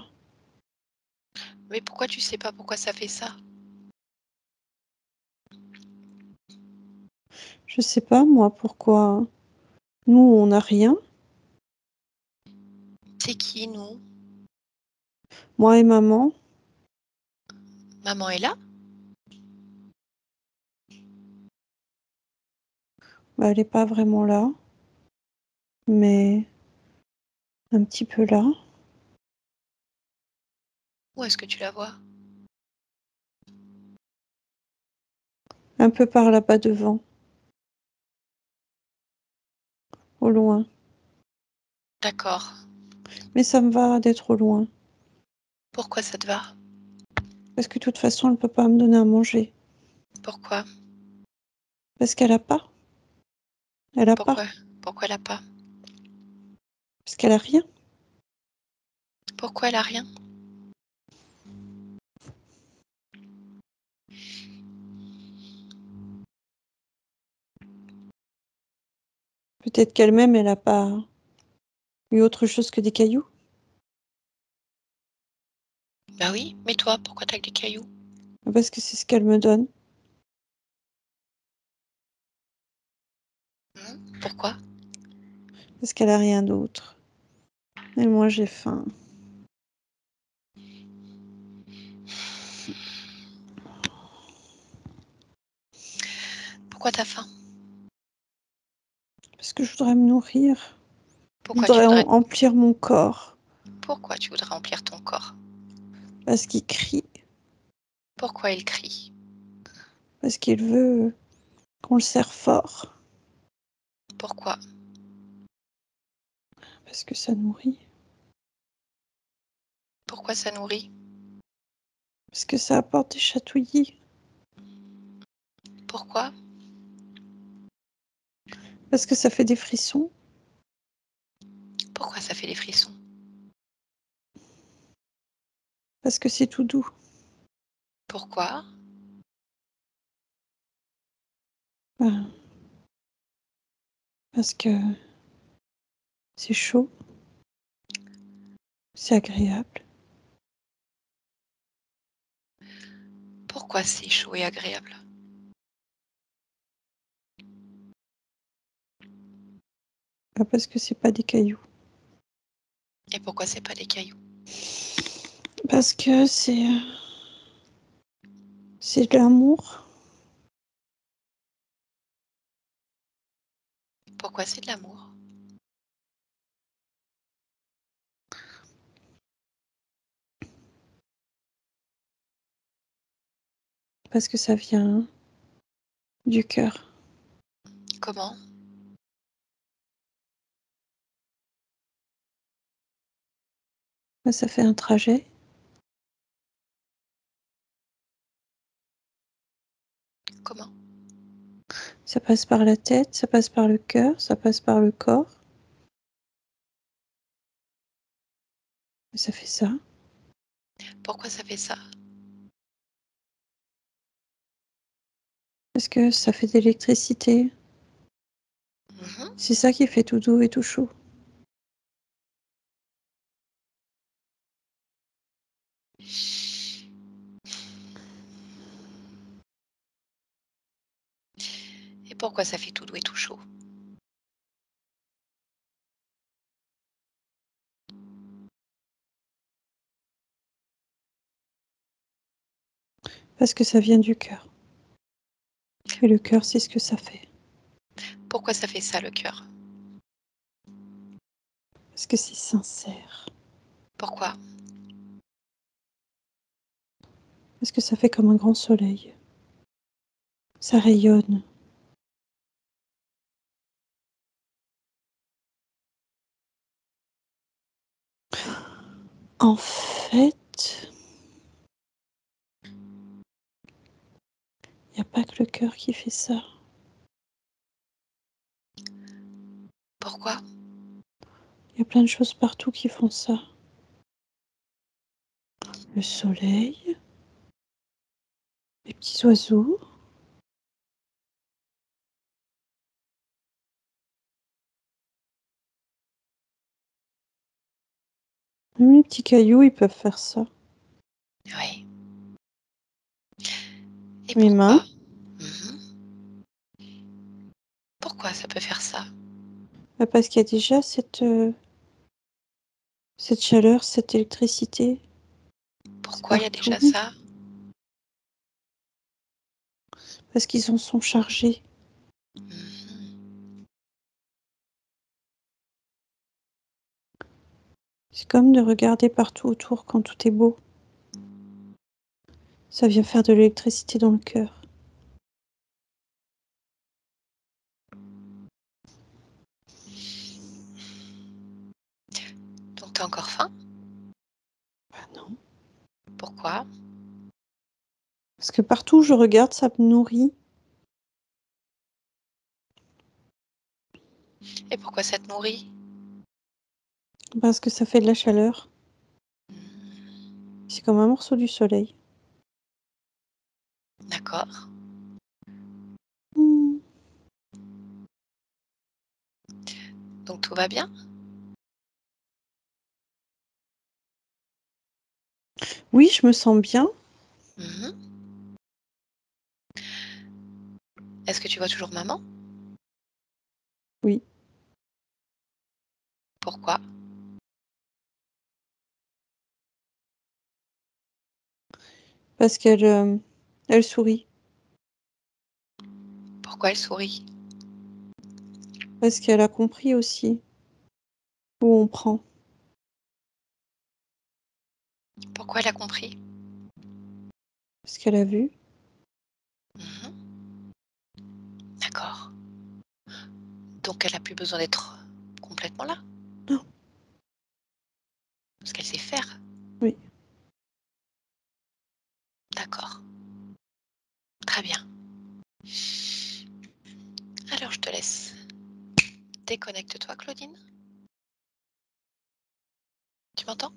Speaker 1: Mais pourquoi tu sais pas pourquoi ça fait ça?
Speaker 2: Je sais pas moi pourquoi nous on n'a rien,
Speaker 1: C'est qui nous?
Speaker 2: moi et maman.
Speaker 1: Maman est là?
Speaker 2: Bah, elle est pas vraiment là, mais un petit peu là.
Speaker 1: Où est-ce que tu la vois?
Speaker 2: Un peu par là-bas devant, au loin.
Speaker 1: D'accord.
Speaker 2: Mais ça me va d'être au loin,
Speaker 1: Pourquoi ça te va?
Speaker 2: parce que de toute façon elle peut pas me donner à manger,
Speaker 1: Pourquoi?
Speaker 2: parce qu'elle a pas. Elle a pas,
Speaker 1: Pourquoi? Pourquoi elle a pas?
Speaker 2: parce qu'elle a rien.
Speaker 1: Pourquoi elle a rien?
Speaker 2: Peut-être qu'elle-même elle a pas eu autre chose que des cailloux,
Speaker 1: Bah oui, mais toi, pourquoi tu as que des cailloux?
Speaker 2: parce que c'est ce qu'elle me donne,
Speaker 1: Mmh. Pourquoi?
Speaker 2: parce qu'elle a rien d'autre. Et moi j'ai faim,
Speaker 1: Pourquoi tu as faim?
Speaker 2: parce que je voudrais me nourrir.
Speaker 1: Pourquoi tu
Speaker 2: voudrait
Speaker 1: voudrais
Speaker 2: emplir mon corps
Speaker 1: pourquoi tu voudrais remplir ton corps?
Speaker 2: parce qu'il crie,
Speaker 1: Pourquoi il crie?
Speaker 2: parce qu'il veut qu'on le serre fort,
Speaker 1: Pourquoi?
Speaker 2: parce que ça nourrit,
Speaker 1: Pourquoi ça nourrit?
Speaker 2: parce que ça apporte des chatouillis,
Speaker 1: Pourquoi?
Speaker 2: parce que ça fait des frissons,
Speaker 1: Pourquoi ça fait des frissons?
Speaker 2: parce que c'est tout doux,
Speaker 1: Pourquoi?
Speaker 2: ben, parce que c'est chaud, c'est agréable,
Speaker 1: Pourquoi c'est chaud et agréable?
Speaker 2: pas parce que c'est pas des cailloux,
Speaker 1: Et pourquoi c'est pas des cailloux?
Speaker 2: parce que c'est de l'amour,
Speaker 1: Pourquoi c'est de l'amour?
Speaker 2: parce que ça vient du cœur.
Speaker 1: Comment?
Speaker 2: Ben, ça fait un trajet,
Speaker 1: Comment?
Speaker 2: ça passe par la tête, ça passe par le cœur, ça passe par le corps, et ça fait ça.
Speaker 1: Pourquoi ça fait ça?
Speaker 2: Parce que ça fait de l'électricité.
Speaker 1: Mmh.
Speaker 2: C'est ça qui fait tout doux et tout chaud.
Speaker 1: Et pourquoi ça fait tout doux et tout chaud?
Speaker 2: Parce que ça vient du cœur. Et le cœur, c'est ce que ça fait.
Speaker 1: Pourquoi ça fait ça le cœur?
Speaker 2: Parce que c'est sincère.
Speaker 1: Pourquoi?
Speaker 2: Parce que ça fait comme un grand soleil. Ça rayonne. En fait, il n'y a pas que le cœur qui fait ça.
Speaker 1: Pourquoi?
Speaker 2: Il y a plein de choses partout qui font ça. Le soleil, les petits oiseaux, même les petits cailloux, ils peuvent faire ça.
Speaker 1: Oui. Et
Speaker 2: Mes mains,
Speaker 1: pourquoi? Mmh. Pourquoi ça peut faire ça?
Speaker 2: bah parce qu'il y a déjà cette chaleur, cette électricité. C'est
Speaker 1: Pourquoi il y a déjà
Speaker 2: partout.
Speaker 1: ça?
Speaker 2: Parce qu'ils en sont chargés.
Speaker 1: Mmh.
Speaker 2: C'est comme de regarder partout autour quand tout est beau. Ça vient faire de l'électricité dans le cœur.
Speaker 1: Donc tu as encore faim?
Speaker 2: Ah non.
Speaker 1: Pourquoi?
Speaker 2: Parce que partout où je regarde, ça me nourrit.
Speaker 1: Et pourquoi ça te nourrit?
Speaker 2: Parce que ça fait de la chaleur.
Speaker 1: Mmh.
Speaker 2: C'est comme un morceau du soleil.
Speaker 1: D'accord.
Speaker 2: Mmh.
Speaker 1: Donc tout va bien?
Speaker 2: Oui, je me sens bien.
Speaker 1: Mmh. Est-ce que tu vois toujours maman?
Speaker 2: Oui.
Speaker 1: Pourquoi?
Speaker 2: Parce elle sourit.
Speaker 1: Pourquoi elle sourit?
Speaker 2: Parce qu'elle a compris aussi. où on prend.
Speaker 1: Pourquoi elle a compris?
Speaker 2: Parce qu'elle a vu.
Speaker 1: Mmh. D'accord. Donc elle a plus besoin d'être complètement là?
Speaker 2: Non,
Speaker 1: Parce qu'elle sait faire?
Speaker 2: oui,
Speaker 1: D'accord, très bien. Alors je te laisse. Déconnecte-toi, Claudine. Tu m'entends?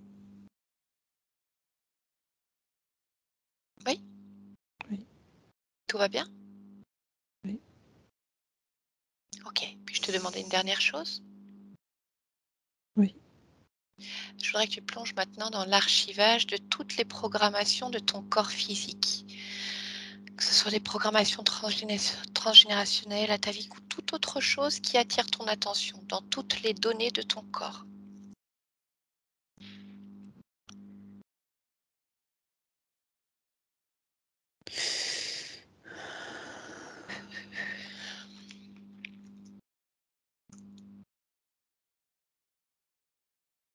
Speaker 1: Oui?
Speaker 2: oui,
Speaker 1: Tout va bien?
Speaker 2: oui.
Speaker 1: OK. Puis je te demandais une dernière chose.
Speaker 2: Oui.
Speaker 1: Je voudrais que tu plonges maintenant dans l'archivage de toutes les programmations de ton corps physique. Que ce soit des programmations transgénérationnelles à ta vie ou toute autre chose qui attire ton attention dans toutes les données de ton corps.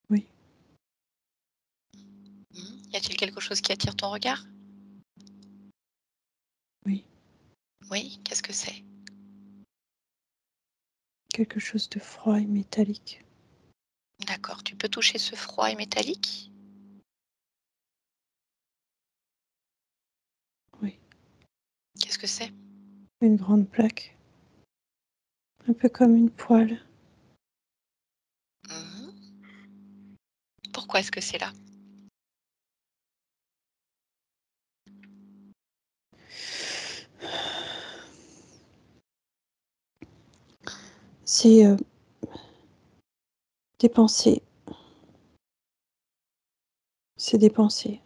Speaker 2: Oui.
Speaker 1: Y a-t-il quelque chose qui attire ton regard?
Speaker 2: Oui.
Speaker 1: Oui, qu'est-ce que c'est?
Speaker 2: Quelque chose de froid et métallique.
Speaker 1: D'accord, tu peux toucher ce froid et métallique?
Speaker 2: Oui.
Speaker 1: Qu'est-ce que c'est?
Speaker 2: Une grande plaque. Un peu comme une poêle.
Speaker 1: Mmh. Pourquoi est-ce que c'est là?
Speaker 2: C'est des pensées. C'est des pensées.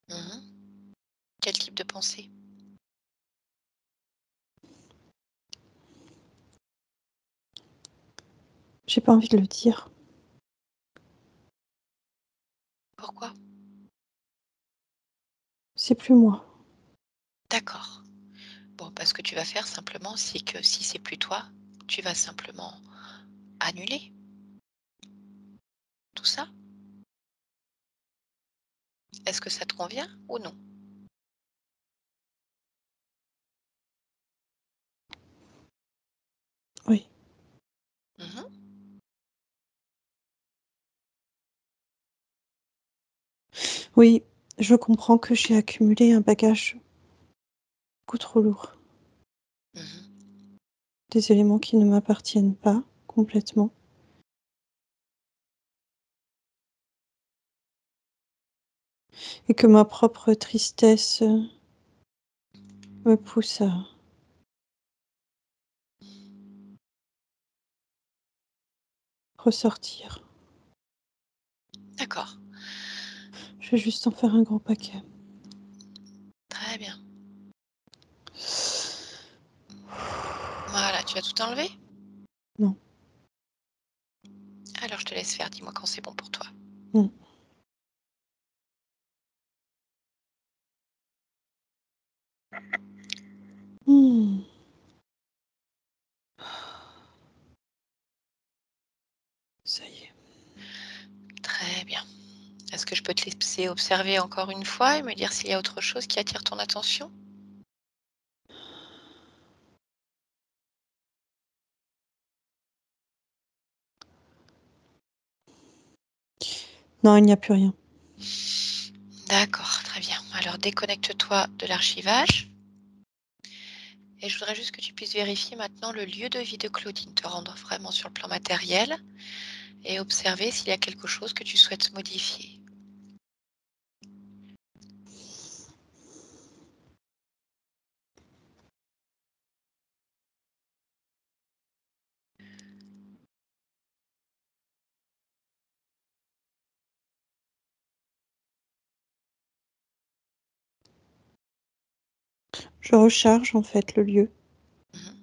Speaker 1: Mmh. Quel type de pensée?
Speaker 2: J'ai pas envie de le dire.
Speaker 1: Pourquoi?
Speaker 2: C'est plus moi.
Speaker 1: D'accord. Bon, bah, ce que tu vas faire simplement, c'est que si c'est plus toi, tu vas simplement annuler tout ça. Est-ce que ça te convient ou non?
Speaker 2: Oui.
Speaker 1: Mmh.
Speaker 2: Oui, je comprends que j'ai accumulé un bagage beaucoup trop lourd.
Speaker 1: Mmh.
Speaker 2: Des éléments qui ne m'appartiennent pas complètement. Et que ma propre tristesse me pousse à ressortir.
Speaker 1: D'accord,
Speaker 2: Je vais juste en faire un gros paquet.
Speaker 1: très bien. Voilà, tu as tout enlevé?
Speaker 2: Non.
Speaker 1: Alors je te laisse faire, dis-moi quand c'est bon pour toi.
Speaker 2: Mmh. Mmh. Ça y est.
Speaker 1: Très bien. Est-ce que je peux te laisser observer encore une fois et me dire s'il y a autre chose qui attire ton attention?
Speaker 2: Non, il n'y a plus rien.
Speaker 1: D'accord, très bien. Alors déconnecte-toi de l'archivage et je voudrais juste que tu puisses vérifier maintenant le lieu de vie de Claudine, te rendre vraiment sur le plan matériel et observer s'il y a quelque chose que tu souhaites modifier.
Speaker 2: Je recharge en fait le lieu
Speaker 1: Mhm.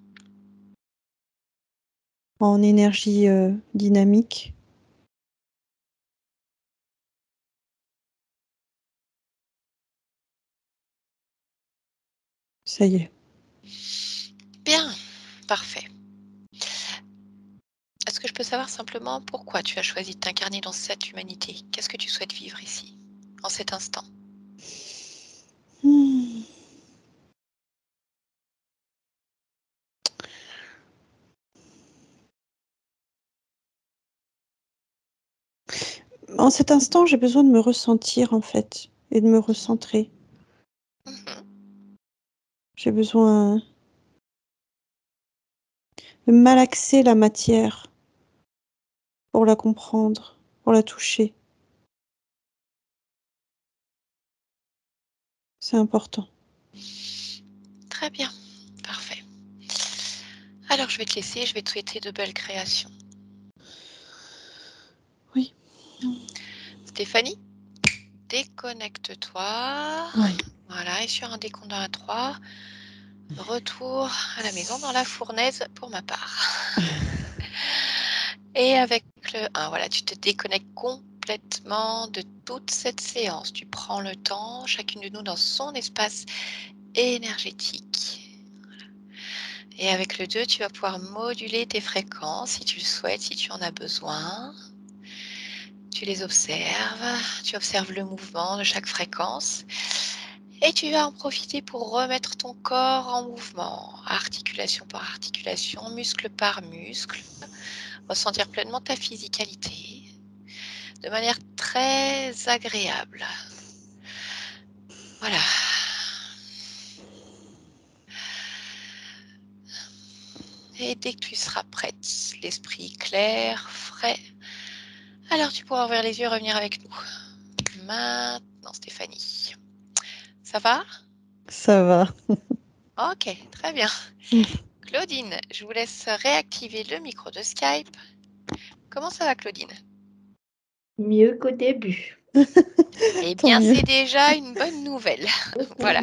Speaker 2: en énergie dynamique. Ça y est.
Speaker 1: Bien, parfait. Est-ce que que je peux savoir simplement pourquoi tu as choisi de t'incarner dans cette humanité? Qu'est-ce que tu souhaites vivre ici, en cet instant?
Speaker 2: Mmh. En cet instant, j'ai besoin de me ressentir, en fait, et de me recentrer.
Speaker 1: Mmh.
Speaker 2: J'ai besoin de malaxer la matière pour la comprendre, pour la toucher. C'est important.
Speaker 1: Très bien, parfait. Alors je vais te laisser, je vais te souhaiter de belles créations.
Speaker 2: Oui.
Speaker 1: Stéphanie, déconnecte-toi.
Speaker 2: Ouais.
Speaker 1: Voilà, et sur un décompte de 1 à 3, retour à la maison dans la fournaise pour ma part. Et avec le 1, voilà, tu te déconnectes complètement de toute cette séance. Tu prends le temps, chacune de nous dans son espace énergétique. Et avec le 2, tu vas pouvoir moduler tes fréquences si tu le souhaites, si tu en as besoin. Tu les observes, tu observes le mouvement de chaque fréquence et tu vas en profiter pour remettre ton corps en mouvement, articulation par articulation, muscle par muscle, ressentir pleinement ta physicalité de manière très agréable. Voilà. Et dès que tu seras prête, l'esprit clair, frais, alors tu pourras ouvrir les yeux et revenir avec nous. Maintenant, Stéphanie. Ça va?
Speaker 2: Ça va.
Speaker 1: Ok, très bien. Claudine, je vous laisse réactiver le micro de Skype. Comment ça va, Claudine?
Speaker 3: Mieux qu'au début.
Speaker 1: Eh
Speaker 2: Tant
Speaker 1: bien,
Speaker 2: mieux.
Speaker 1: c'est déjà une bonne nouvelle. Voilà.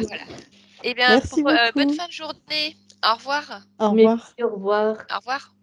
Speaker 1: Eh bien,
Speaker 2: Merci
Speaker 1: bonne
Speaker 2: beaucoup.
Speaker 1: fin de journée. Au revoir.
Speaker 2: Au
Speaker 3: Merci,
Speaker 2: revoir.
Speaker 3: au revoir.
Speaker 1: Au revoir.